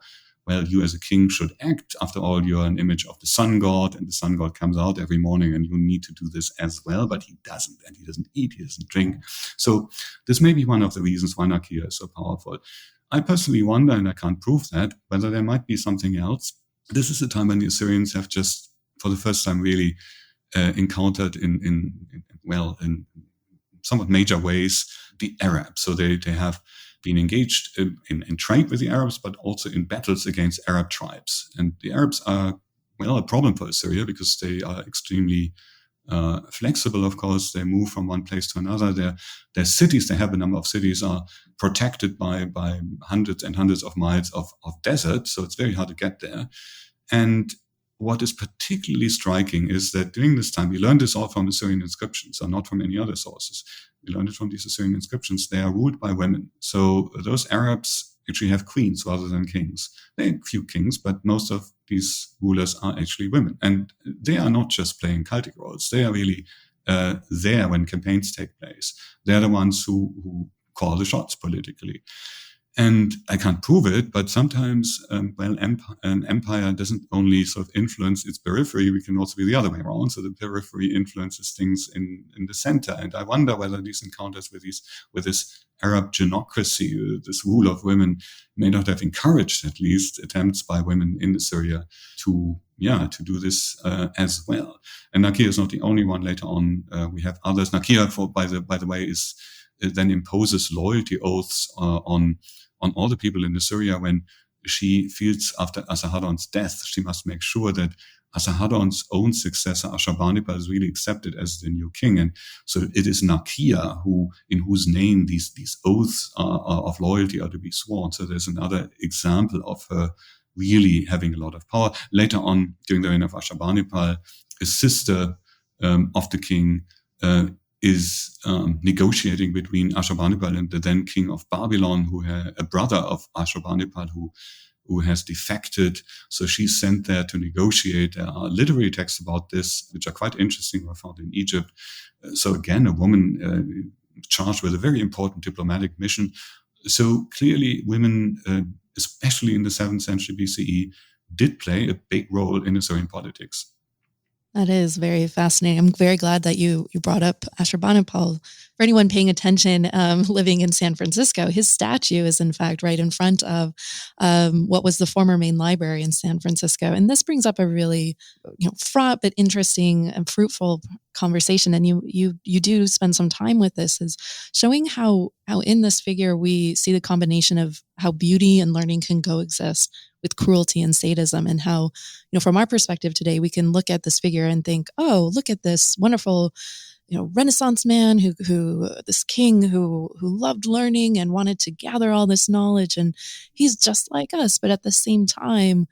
you as a king should act. After all, you're an image of the sun god, and the sun god comes out every morning, and you need to do this as well. But he doesn't, and he doesn't eat, he doesn't drink. So this may be one of the reasons why Nakia is so powerful. I personally wonder, and I can't prove that, whether there might be something else. This is a time when the Assyrians have just, for the first time, really encountered in somewhat major ways the Arabs. So they have been engaged in trade with the Arabs, but also in battles against Arab tribes. And the Arabs are, a problem for Assyria because they are extremely flexible, of course. They move from one place to another. Their cities, they have a number of cities, are protected by hundreds and hundreds of miles of desert, so it's very hard to get there. And what is particularly striking is that during this time, we learned this all from Assyrian inscriptions, or not from any other sources. We learned it from these Assyrian inscriptions. They are ruled by women. So those Arabs actually have queens rather than kings. They have few kings, but most of these rulers are actually women. And they are not just playing cultic roles. They are really there when campaigns take place. They're the ones who call the shots politically. And I can't prove it, but sometimes, an empire doesn't only sort of influence its periphery, we can also be the other way around. So the periphery influences things in the center. And I wonder whether these encounters with this Arab genocracy, this rule of women, may not have encouraged at least attempts by women in Assyria to do this as well. And Nakia is not the only one. Later on, we have others. Nakia, by the way, is then imposes loyalty oaths on all the people in Assyria. When she feels after Esarhaddon's death, she must make sure that Esarhaddon's own successor, Ashurbanipal, is really accepted as the new king. And so it is Nakia in whose name these oaths of loyalty are to be sworn. So there's another example of her really having a lot of power. Later on, during the reign of Ashurbanipal, a sister of the king is negotiating between Ashurbanipal and the then king of Babylon, who had a brother of Ashurbanipal who has defected. So she's sent there to negotiate. There are literary texts about this, which are quite interesting, were found in Egypt. So again, a woman charged with a very important diplomatic mission. So clearly women, especially in the 7th century BCE, did play a big role in Assyrian politics. That is very fascinating. I'm very glad that you brought up Ashurbanipal. For anyone paying attention, living in San Francisco, his statue is in fact right in front of what was the former main library in San Francisco. And this brings up a really fraught but interesting and fruitful conversation. And you do spend some time with this, is showing how in this figure we see the combination of how beauty and learning can coexist with cruelty and sadism, and how, from our perspective today, we can look at this figure and think, oh, look at this wonderful, Renaissance man who this king who loved learning and wanted to gather all this knowledge, and he's just like us. But at the same time,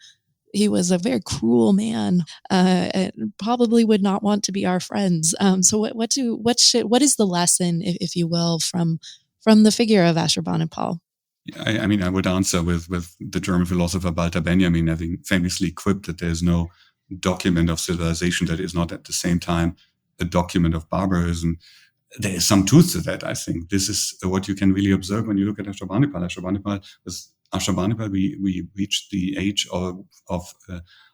he was a very cruel man, and probably would not want to be our friends. So what is the lesson, if you will, from the figure of Ashurbanipal? I mean, I would answer with the German philosopher Walter Benjamin having famously quipped that there's no document of civilization that is not at the same time a document of barbarism. There is some truth to that, I think. This is what you can really observe when you look at Ashurbanipal. With Ashurbanipal, we reached the age of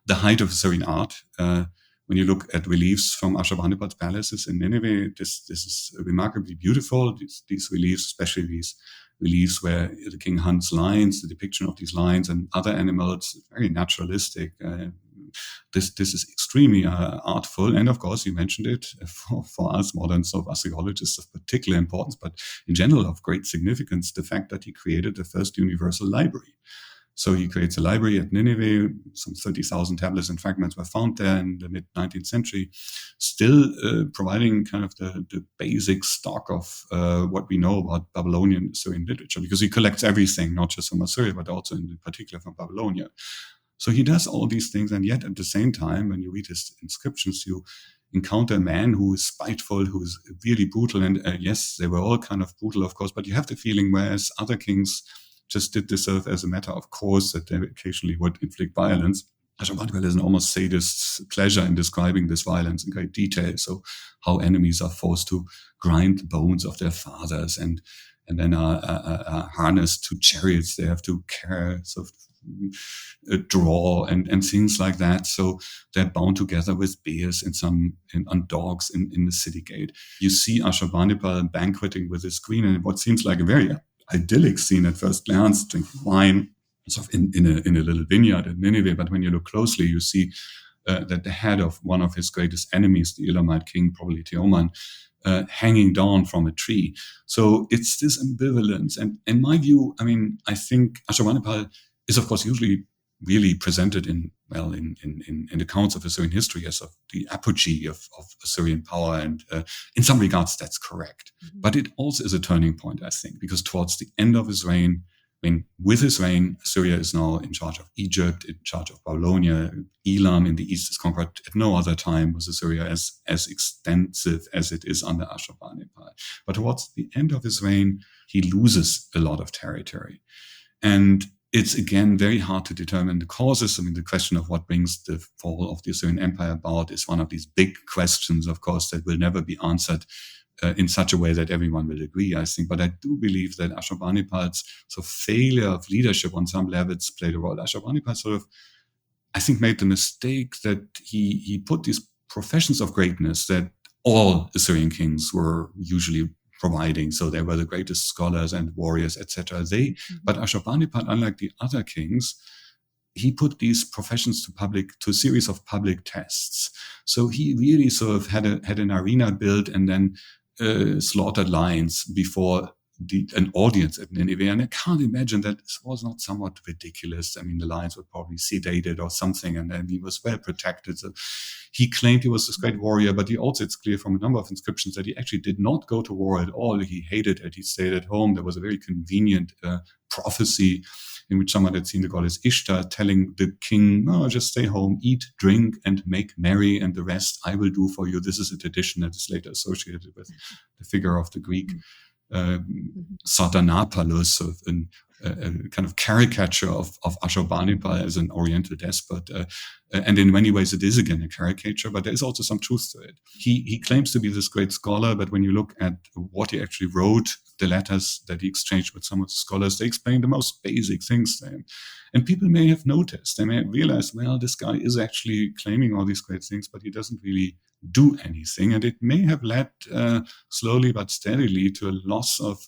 the height of Assyrian art. When you look at reliefs from Ashurbanipal's palaces in Nineveh, this is remarkably beautiful. These reliefs, especially these reliefs where the king hunts lions, the depiction of these lions and other animals, very naturalistic. This is extremely artful. And of course, you mentioned it, for us modern archaeologists of particular importance, but in general of great significance, the fact that he created the first universal library. So he creates a library at Nineveh. Some 30,000 tablets and fragments were found there in the mid-19th century, still providing kind of the basic stock of what we know about Babylonian Assyrian literature, because he collects everything, not just from Assyria, but also in particular from Babylonia. So he does all these things, and yet at the same time, when you read his inscriptions, you encounter a man who is spiteful, who is really brutal. And yes, they were all kind of brutal, of course, but you have the feeling, whereas other kings just did deserve as a matter of course that they occasionally would inflict violence, Ashurbanipal has an almost sadist pleasure in describing this violence in great detail. So how enemies are forced to grind the bones of their fathers and then are harnessed to chariots they have to carry, sort of draw and things like that. So they're bound together with bears on dogs in the city gate. You see Ashurbanipal banqueting with his queen, and what seems like a very idyllic scene at first glance, drinking wine, sort of in a little vineyard in Nineveh. But when you look closely, you see that the head of one of his greatest enemies, the Elamite king, probably Teoman, hanging down from a tree. So it's this ambivalence. And in my view, I mean, I think Ashurbanipal is, of course, usually really presented in accounts of Assyrian history as of the apogee of Assyrian power. And in some regards, that's correct. Mm-hmm. But it also is a turning point, I think, because towards the end of his reign, with his reign, Assyria is now in charge of Egypt, in charge of Babylonia. Elam in the east is conquered. At no other time was Assyria as extensive as it is under Ashurbanipal. But towards the end of his reign, he loses a lot of territory. And it's, again, very hard to determine the causes. I mean, the question of what brings the fall of the Assyrian Empire about is one of these big questions, of course, that will never be answered in such a way that everyone will agree, I think. But I do believe that Ashurbanipal's sort of failure of leadership on some levels played a role. Ashurbanipal sort of, I think, made the mistake that he put these professions of greatness that all Assyrian kings were usually providing. So they were the greatest scholars and warriors, etc. But Ashurbanipal, unlike the other kings, he put these professions to a series of public tests. So he really sort of had an arena built and then slaughtered lions before an audience at Nineveh. And I can't imagine that this was not somewhat ridiculous. I mean, the lions were probably sedated or something, and then he was well protected. So he claimed he was this great warrior, but it's clear from a number of inscriptions that he actually did not go to war at all. He hated it. He stayed at home. There was a very convenient prophecy in which someone had seen the goddess Ishtar telling the king, "No, just stay home, eat, drink, and make merry, and the rest I will do for you." This is a tradition that is later associated with the figure of the Greek Sardanapalus, a kind of caricature of Ashurbanipal as an Oriental despot. And in many ways it is again a caricature, but there is also some truth to it. He claims to be this great scholar, but when you look at what he actually wrote, the letters that he exchanged with some of the scholars, they explain the most basic things to him. And people may have noticed, they may have realized, well, this guy is actually claiming all these great things, but he doesn't really do anything. And it may have led slowly but steadily to a loss of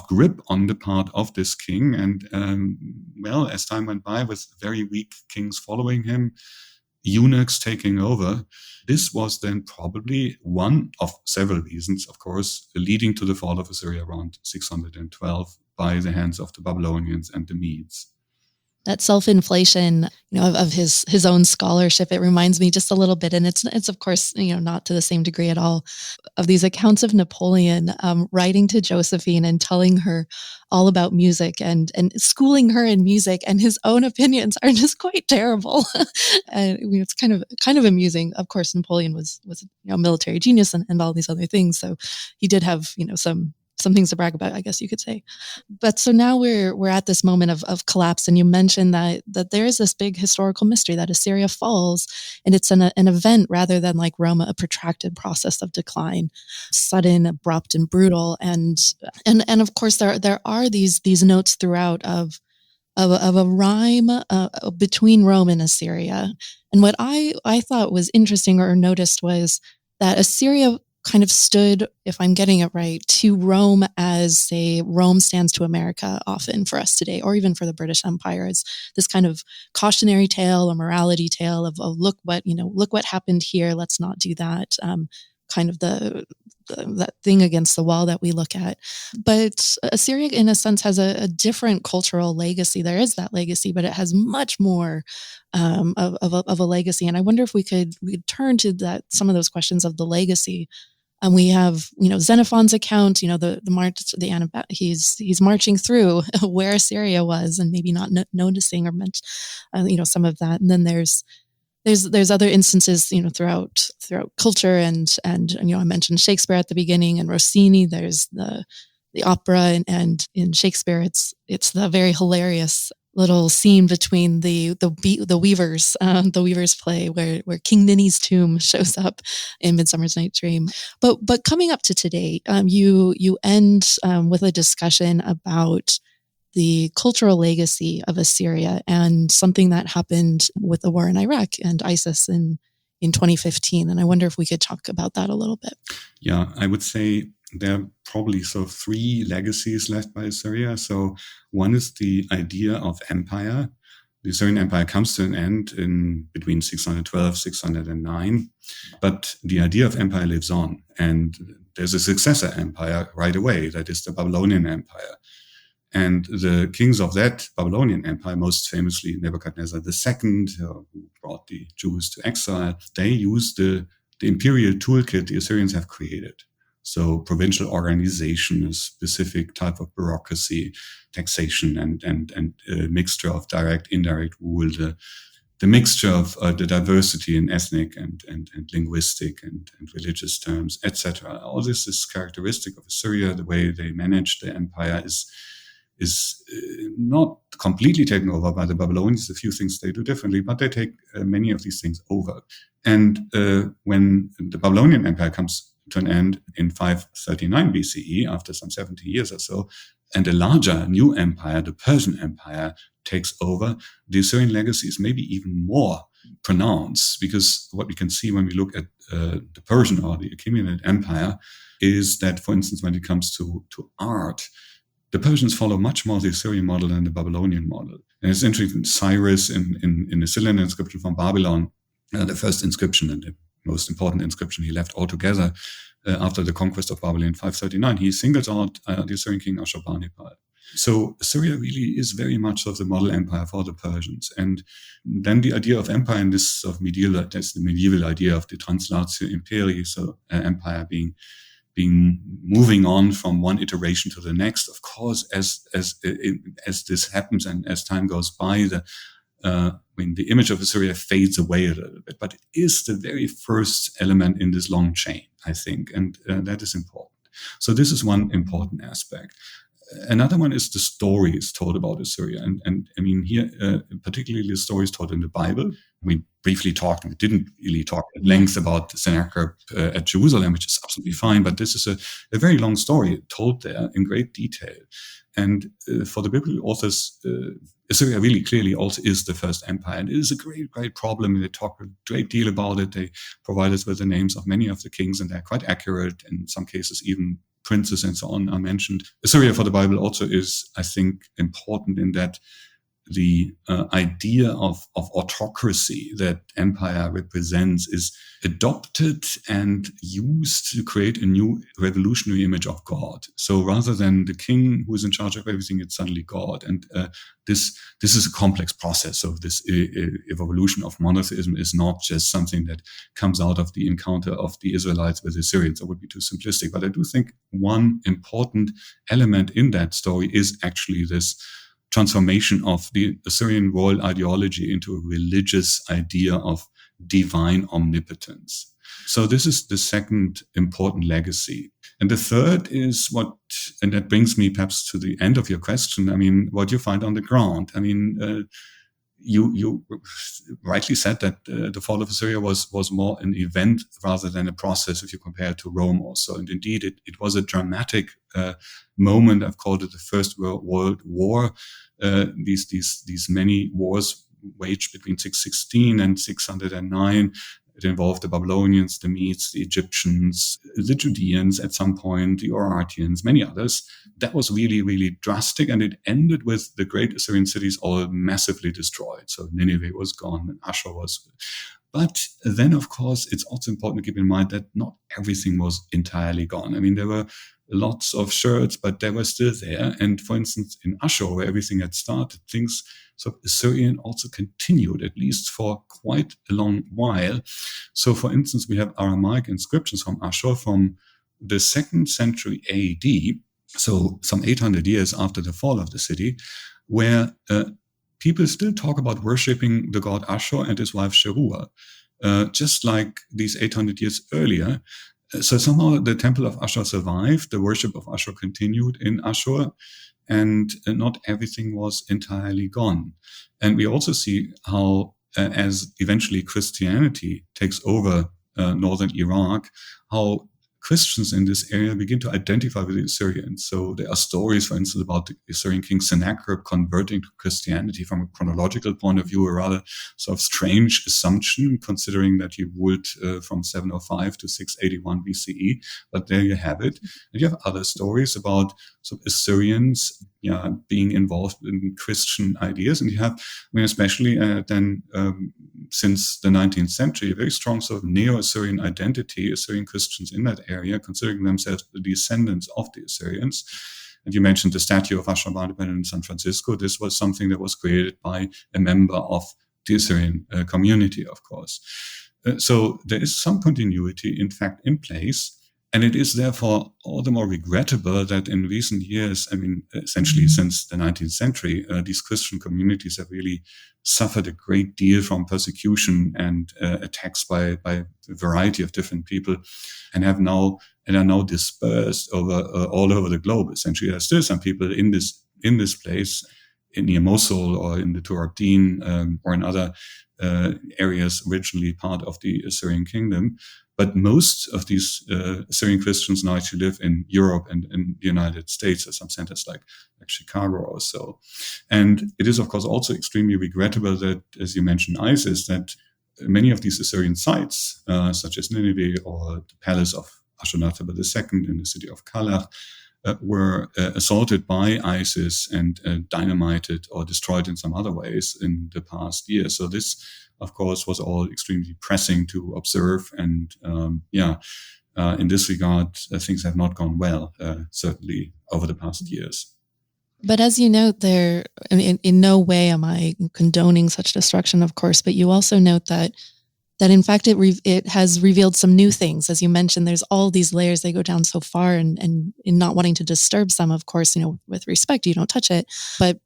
grip on the part of this king. And as time went by, with very weak kings following him, eunuchs taking over, this was then probably one of several reasons, of course, leading to the fall of Assyria around 612 by the hands of the Babylonians and the Medes. That self-inflation, of his own scholarship, it reminds me just a little bit, and it's of course, not to the same degree at all, of these accounts of Napoleon writing to Josephine and telling her all about music and schooling her in music, and his own opinions are just quite terrible. And it's kind of amusing. Of course, Napoleon was a military genius and all these other things, so he did have some things to brag about, I guess you could say. But so now we're at this moment of collapse, and you mentioned that there is this big historical mystery that Assyria falls, and it's an event rather than like Rome, a protracted process of decline, sudden, abrupt, and brutal. And of course there are these notes throughout of a rhyme between Rome and Assyria. And what I thought was interesting or noticed was that Assyria kind of stood, if I'm getting it right, to Rome as, say, Rome stands to America often for us today, or even for the British Empire, as this kind of cautionary tale, a morality tale of, oh, look what happened here, let's not do that. Kind of that thing against the wall that we look at. But Assyria, in a sense, has a different cultural legacy. There is that legacy, but it has much more of a legacy. And I wonder if we could turn to some of those questions of the legacy. And we have, Xenophon's account, the march, he's marching through where Assyria was, and maybe not noticing or meant, some of that. And then there's other instances, throughout culture, and I mentioned Shakespeare at the beginning, and Rossini. There's the opera, and in Shakespeare, it's the very hilarious little scene between the weavers, the weavers play where King Ninny's tomb shows up in Midsummer's Night's Dream. But coming up to today, you end with a discussion about the cultural legacy of Assyria and something that happened with the war in Iraq and ISIS in 2015. And I wonder if we could talk about that a little bit. Yeah, I would say there are probably three legacies left by Assyria. So one is the idea of empire. The Assyrian Empire comes to an end in between 612, 609. But the idea of empire lives on. And there's a successor empire right away. That is the Babylonian Empire. And the kings of that Babylonian Empire, most famously Nebuchadnezzar II, who brought the Jews to exile, they used the imperial toolkit the Assyrians have created. So provincial organization, a specific type of bureaucracy, taxation, and a mixture of direct, indirect rule, the mixture of the diversity in ethnic and linguistic and religious terms, etc. All this is characteristic of Assyria. The way they manage the empire is not completely taken over by the Babylonians. A few things they do differently, but they take many of these things over. And when the Babylonian Empire comes to an end in 539 BCE, after some 70 years or so, and a larger new empire, the Persian Empire, takes over, the Assyrian legacy is maybe even more pronounced, because what we can see when we look at the Persian or the Achaemenid Empire is that, for instance, when it comes to art, the Persians follow much more the Assyrian model than the Babylonian model. And it's interesting, Cyrus in the Assyrian inscription from Babylon, the first inscription, and most important inscription he left altogether after the conquest of Babel in 539. He singles out the Assyrian king Ashurbanipal. So Assyria really is very much of the model empire for the Persians. And then the idea of empire in this sort of that's the medieval idea of the translatio imperii, so empire being moving on from one iteration to the next. Of course, as this happens and as time goes by, the image of Assyria fades away a little bit, but it is the very first element in this long chain, I think, and that is important. So this is one important aspect. Another one is the stories told about Assyria. And I mean, here, particularly the stories told in the Bible. We didn't really talk at length about Sennacherib at Jerusalem, which is absolutely fine, but this is a very long story told there in great detail. And for the biblical authors, Assyria really clearly also is the first empire. And it is a great, great problem. They talk a great deal about it. They provide us with the names of many of the kings, and they're quite accurate. In some cases, even princes and so on are mentioned. Assyria for the Bible also is, I think, important in that the idea of autocracy that empire represents is adopted and used to create a new revolutionary image of God. So rather than the king who is in charge of everything, it's suddenly God. And this is a complex process. So this evolution of monotheism is not just something that comes out of the encounter of the Israelites with the Assyrians. That would be too simplistic. But I do think one important element in that story is actually this transformation of the Assyrian royal ideology into a religious idea of divine omnipotence. So this is the second important legacy. And the third is and that brings me perhaps to the end of your question, I mean, what you find on the ground. I mean, you rightly said that the fall of Assyria was more an event rather than a process if you compare it to Rome also. And indeed, it was a dramatic moment. I've called it the First World War. These many wars waged between 616 and 609. It involved the Babylonians, the Medes, the Egyptians, the Judeans at some point, the Oartians, many others. That was really, really drastic. And it ended with the great Assyrian cities all massively destroyed. So Nineveh was gone and Ashur was. But then, of course, it's also important to keep in mind that not everything was entirely gone. I mean, there were lots of sherds, but they were still there. And for instance, in Ashur, where everything had started, things so Assyrian also continued, at least for quite a long while. So, for instance, we have Aramaic inscriptions from Ashur from the 2nd century AD, so some 800 years after the fall of the city, where people still talk about worshipping the god Ashur and his wife Sheruah, just like these 800 years earlier. So somehow the temple of Ashur survived, the worship of Ashur continued in Ashur, and not everything was entirely gone. And we also see how, as eventually Christianity takes over northern Iraq, how Christians in this area begin to identify with the Assyrians. So there are stories, for instance, about the Assyrian king Sennacherib converting to Christianity from a chronological point of view, a rather sort of strange assumption, considering that he ruled from 705 to 681 BCE. But there you have it. And you have other stories about Assyrians being involved in Christian ideas. And you have, especially then since the 19th century, a very strong sort of neo-Assyrian identity, Assyrian Christians in that area, considering themselves the descendants of the Assyrians. And you mentioned the statue of Ashurbanipal in San Francisco. This was something that was created by a member of the Assyrian community, of course. So there is some continuity, in fact, in place. And it is therefore all the more regrettable that in recent years, essentially since the 19th century, these Christian communities have really suffered a great deal from persecution and attacks by a variety of different people, and are now dispersed all over the globe. Essentially, there are still some people in this place, near Mosul or in the Tur Abdin or in other areas originally part of the Assyrian kingdom. But most of these Assyrian Christians now actually live in Europe and in the United States, at some centers like Chicago or so. And it is, of course, also extremely regrettable that, as you mentioned, ISIS, that many of these Assyrian sites, such as Nineveh or the palace of Ashurnasirban II in the city of Culneh, were assaulted by ISIS and dynamited or destroyed in some other ways in the past year. So this, of course, was all extremely pressing to observe. And in this regard, things have not gone well, certainly over the past years. But as you note there, in no way am I condoning such destruction, of course, but you also note that in fact it has revealed some new things. As you mentioned, there's all these layers, they go down so far, and in not wanting to disturb some, of course, with respect, you don't touch it. But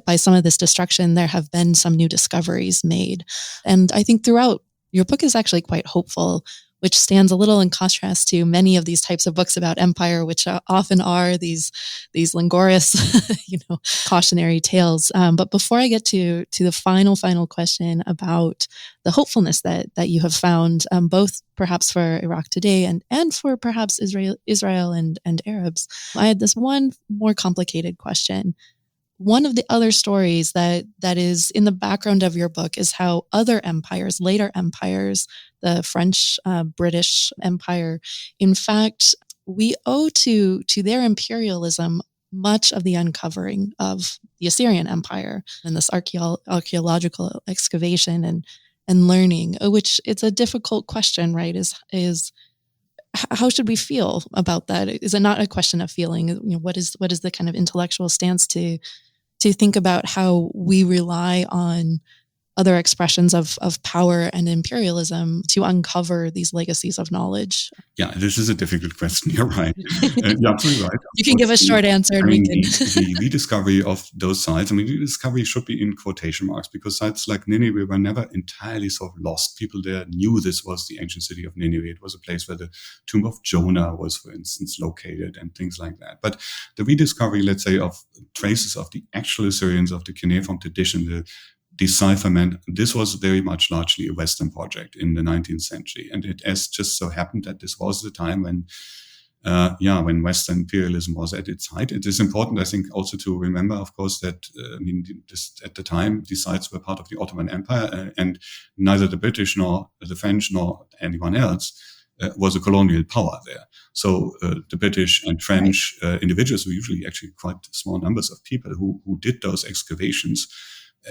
by some of this destruction, there have been some new discoveries made. And I think throughout, your book is actually quite hopeful, which stands a little in contrast to many of these types of books about empire, which often are these languorous, cautionary tales. But before I get to the final question about the hopefulness that you have found, both perhaps for Iraq today and for perhaps Israel and Arabs, I had this one more complicated question. One of the other stories that is in the background of your book is how other empires, later empires, the French, British Empire, in fact, we owe to their imperialism much of the uncovering of the Assyrian Empire and this archaeological excavation and learning, which it's a difficult question, right? Is how should we feel about that? Is it not a question of feeling? What is the kind of intellectual stance to think about how we rely on other expressions of power and imperialism to uncover these legacies of knowledge? Yeah, this is a difficult question. You're right. You're absolutely right. You can give a short answer. And the rediscovery of those sites, rediscovery should be in quotation marks, because sites like Nineveh were never entirely sort of lost. People there knew this was the ancient city of Nineveh. It was a place where the tomb of Jonah was, for instance, located and things like that. But the rediscovery, let's say, of traces of the actual Assyrians, of the cuneiform tradition, the decipherment, this was very much largely a Western project in the 19th century. And it has just so happened that this was the time when Western imperialism was at its height. It is important, I think, also to remember, of course, that at the time, these sites were part of the Ottoman Empire, and neither the British nor the French nor anyone else was a colonial power there. So the British and French individuals were usually actually quite small numbers of people who did those excavations,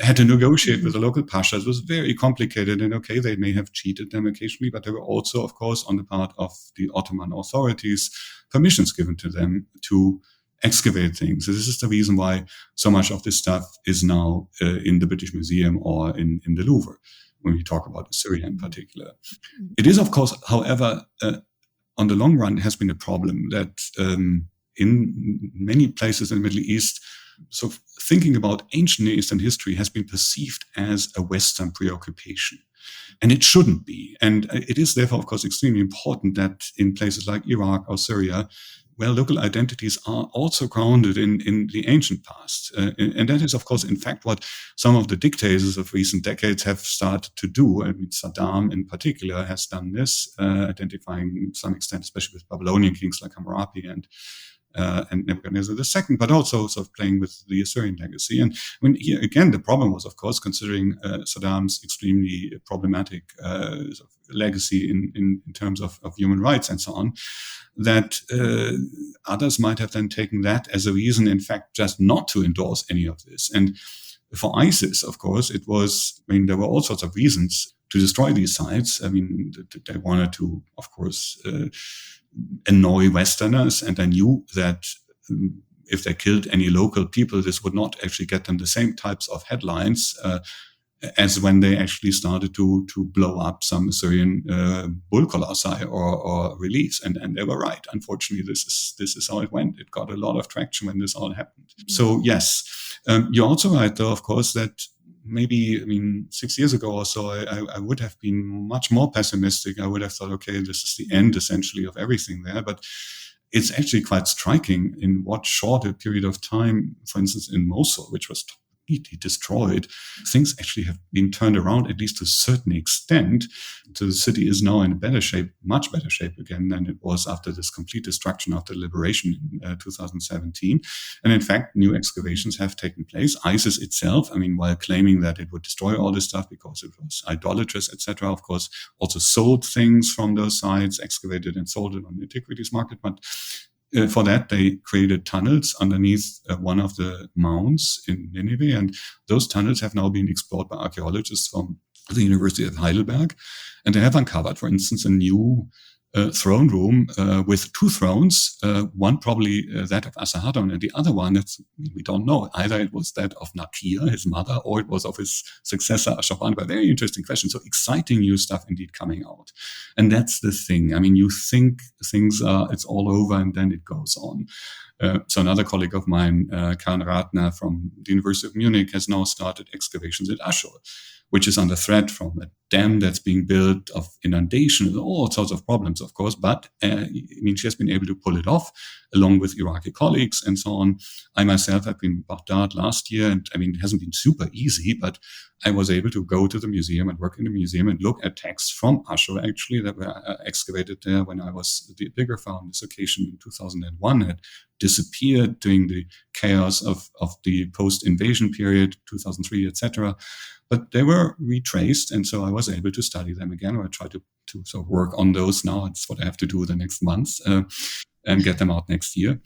had to negotiate with the local pashas. It was very complicated, and they may have cheated them occasionally, but there were also, of course, on the part of the Ottoman authorities, permissions given to them to excavate things. So this is the reason why so much of this stuff is now in the British Museum or in the Louvre, when we talk about Assyria in particular. It is, of course, however, on the long run, it has been a problem that in many places in the Middle East, so thinking about ancient Near Eastern history has been perceived as a Western preoccupation. And it shouldn't be. And it is therefore, of course, extremely important that in places like Iraq or Syria, local identities are also grounded in the ancient past. And that is, of course, in fact, what some of the dictators of recent decades have started to do. Saddam in particular has done this, identifying to some extent, especially with Babylonian kings like Hammurabi and Nebuchadnezzar II, but also sort of playing with the Assyrian legacy. And here again, the problem was, of course, considering Saddam's extremely problematic sort of legacy in terms of human rights and so on, that others might have then taken that as a reason, in fact, just not to endorse any of this. And for ISIS, of course, it was, there were all sorts of reasons to destroy these sites. They wanted to, of course, annoy Westerners, and I knew that if they killed any local people, this would not actually get them the same types of headlines as when they actually started to blow up some Assyrian bull colossi or reliefs, and they were right. Unfortunately, this is how it went. It got a lot of traction when this all happened. So yes, you're also right, though, of course, that maybe, 6 years ago or so, I would have been much more pessimistic. I would have thought, okay, this is the end essentially of everything there. But it's actually quite striking in what short a period of time, for instance, in Mosul, which was completely destroyed, things actually have been turned around, at least to a certain extent. So the city is now in a better shape, much better shape again than it was after this complete destruction after liberation in 2017. And in fact, new excavations have taken place. ISIS itself, while claiming that it would destroy all this stuff because it was idolatrous, etc., of course, also sold things from those sites, excavated and sold it on the antiquities market. But for that, they created tunnels underneath one of the mounds in Nineveh, and those tunnels have now been explored by archaeologists from the University of Heidelberg, and they have uncovered, for instance, a new throne room with two thrones, one probably that of Assyrian, and the other one, we don't know. Either it was that of Nakir, his mother, or it was of his successor, Ashurbanipal. Very interesting question. So exciting new stuff indeed coming out. And that's the thing. I mean, you think it's all over, and then it goes on. So another colleague of mine, Karen Ratner from the University of Munich, has now started excavations at Ashur, which is under threat from a dam that's being built, of inundation, and all sorts of problems, of course. But she has been able to pull it off, along with Iraqi colleagues and so on. I myself have been in Baghdad last year, and it hasn't been super easy, but I was able to go to the museum and work in the museum and look at texts from Ashur, actually, that were excavated there when I was the epigrapher on this occasion in 2001, had disappeared during the chaos of the post-invasion period, 2003, etc. But they were retraced, and so I was able to study them again, or I try to sort of work on those now. It's what I have to do the next month and get them out next year.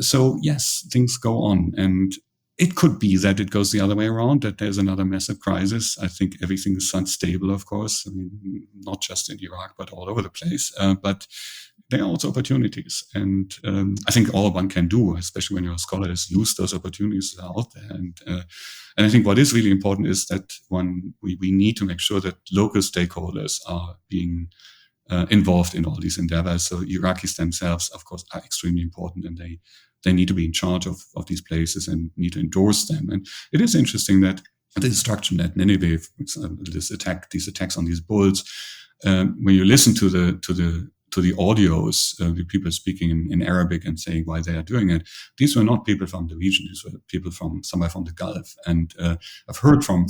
So yes, things go on, and it could be that it goes the other way around, that there's another massive crisis. I think everything is unstable, of course. Not just in Iraq, but all over the place. But there are also opportunities. And I think all one can do, especially when you're a scholar, is use those opportunities that are out there. And I think what is really important is that we need to make sure that local stakeholders are being involved in all these endeavors. So Iraqis themselves, of course, are extremely important, and they need to be in charge of these places and need to endorse them. And it is interesting that the destruction at Nineveh, these attacks on these bulls, when you listen to the audios, the people speaking in Arabic and saying why they are doing it, these were not people from the region. These were people from somewhere from the Gulf. And I've heard from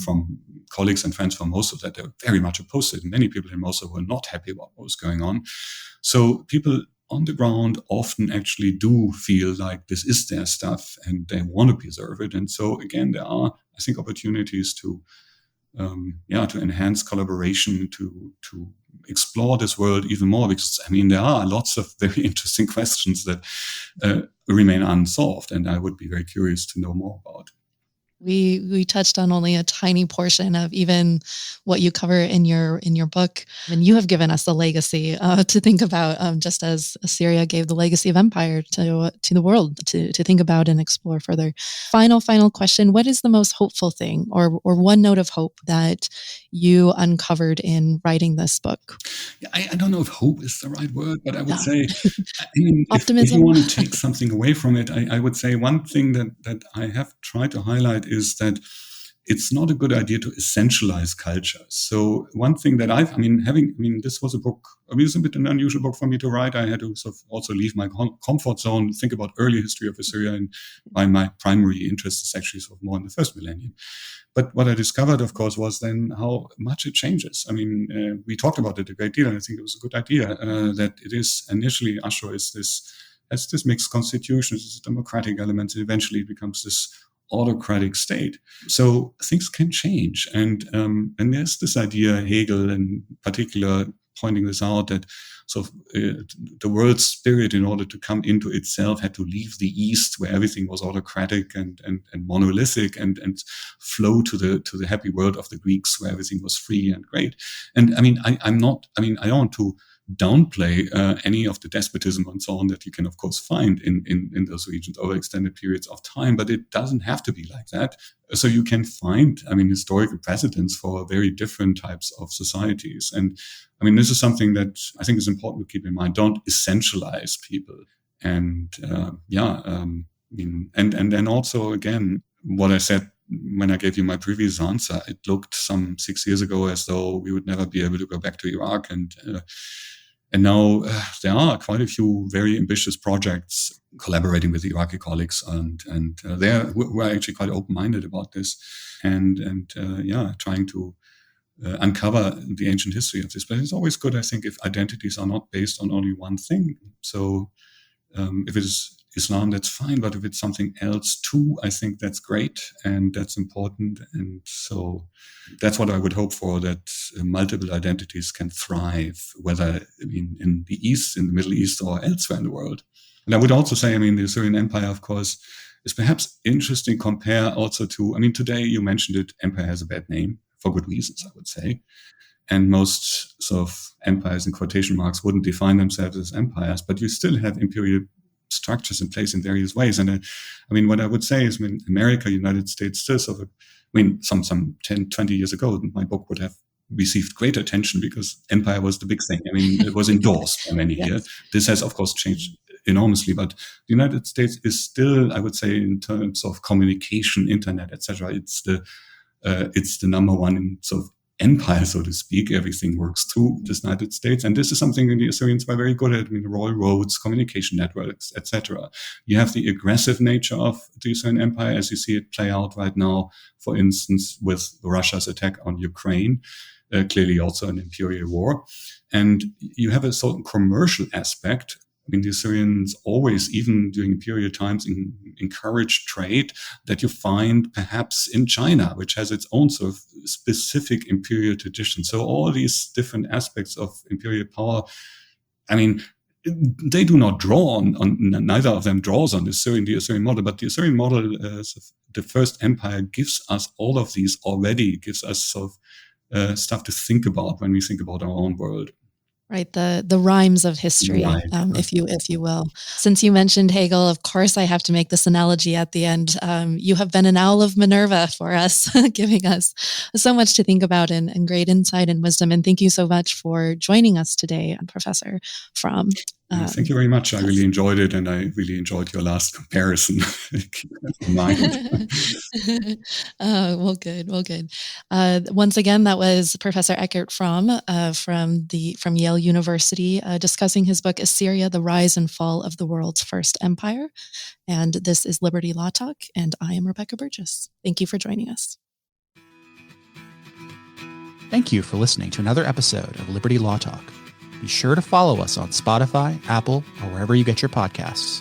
colleagues and friends from Mosul that they were very much opposed to it. Many people in Mosul were not happy about what was going on. So people on the ground often actually do feel like this is their stuff and they want to preserve it. And so again, there are, I think, opportunities to enhance collaboration, to explore this world even more, because there are lots of very interesting questions that remain unsolved, and I would be very curious to know more about. We touched on only a tiny portion of even what you cover in your book, and you have given us the legacy to think about, just as Assyria gave the legacy of empire to the world to think about and explore further. Final question: what is the most hopeful thing, or one note of hope that you uncovered in writing this book? Yeah, I don't know if hope is the right word, but I would say, optimism. If you want to take something away from it, I would say one thing that I have tried to highlight is that it's not a good idea to essentialize culture. So one thing that this was a book, it was a bit an unusual book for me to write. I had to sort of also leave my comfort zone, think about early history of Assyria, and my primary interest is actually sort of more in the first millennium. But what I discovered, of course, was then how much it changes. We talked about it a great deal, and I think it was a good idea that it is initially Ashur has this mixed constitution, this democratic element, and eventually it becomes this autocratic state. So things can change. And there's this idea, Hegel in particular pointing this out, that the world's spirit, in order to come into itself, had to leave the East, where everything was autocratic and monolithic, and flow to the happy world of the Greeks, where everything was free and great. And I don't want to downplay any of the despotism and so on that you can, of course, find in those regions over extended periods of time, but it doesn't have to be like that. So you can find, historical precedents for very different types of societies. And this is something that I think is important to keep in mind. Don't essentialize people. And and then also, again, what I said when I gave you my previous answer, it looked some 6 years ago as though we would never be able to go back to Iraq. And now there are quite a few very ambitious projects collaborating with Iraqi colleagues, and we're actually quite open-minded about this, and trying to uncover the ancient history of this. But it's always good, I think, if identities are not based on only one thing. So if Islam, that's fine. But if it's something else too, I think that's great and that's important. And so that's what I would hope for, that multiple identities can thrive, whether in the East, in the Middle East, or elsewhere in the world. And I would also say, the Assyrian Empire, of course, is perhaps interesting compare also to, today you mentioned it, empire has a bad name for good reasons, I would say. And most sort of empires in quotation marks wouldn't define themselves as empires, but you still have imperial structures in place in various ways. And what I would say is, America, United States, still sort of, some 10, 20 years ago, my book would have received great attention because empire was the big thing. It was endorsed by many Yes. here. This has, of course, changed enormously, but the United States is still, I would say, in terms of communication, internet, etc., it's the number one in sort of empire, so to speak. Everything works through the United States, and this is something that the Assyrians were very good at. Royal roads, communication networks, etc. You have the aggressive nature of the Assyrian Empire, as you see it play out right now, for instance, with Russia's attack on Ukraine, clearly also an imperial war. And you have a certain commercial aspect. The Assyrians always, even during imperial times, encouraged trade that you find perhaps in China, which has its own sort of specific imperial tradition. So all these different aspects of imperial power, they do not draw on neither of them draws on the Assyrian model, but the Assyrian model, the first empire, gives us all of these already, gives us sort of stuff to think about when we think about our own world. Right, the rhymes of history, Right. if you will. Since you mentioned Hegel, of course, I have to make this analogy at the end. You have been an owl of Minerva for us, giving us so much to think about and great insight and wisdom. And thank you so much for joining us today, Professor Frahm. Thank you very much. I really enjoyed it, and I really enjoyed your last comparison. Keep that in mind. Well, good. Once again, that was Professor Eckart Frahm from Yale University discussing his book, Assyria, the Rise and Fall of the World's First Empire. And this is Liberty Law Talk, and I am Rebecca Burgess. Thank you for joining us. Thank you for listening to another episode of Liberty Law Talk. Be sure to follow us on Spotify, Apple, or wherever you get your podcasts.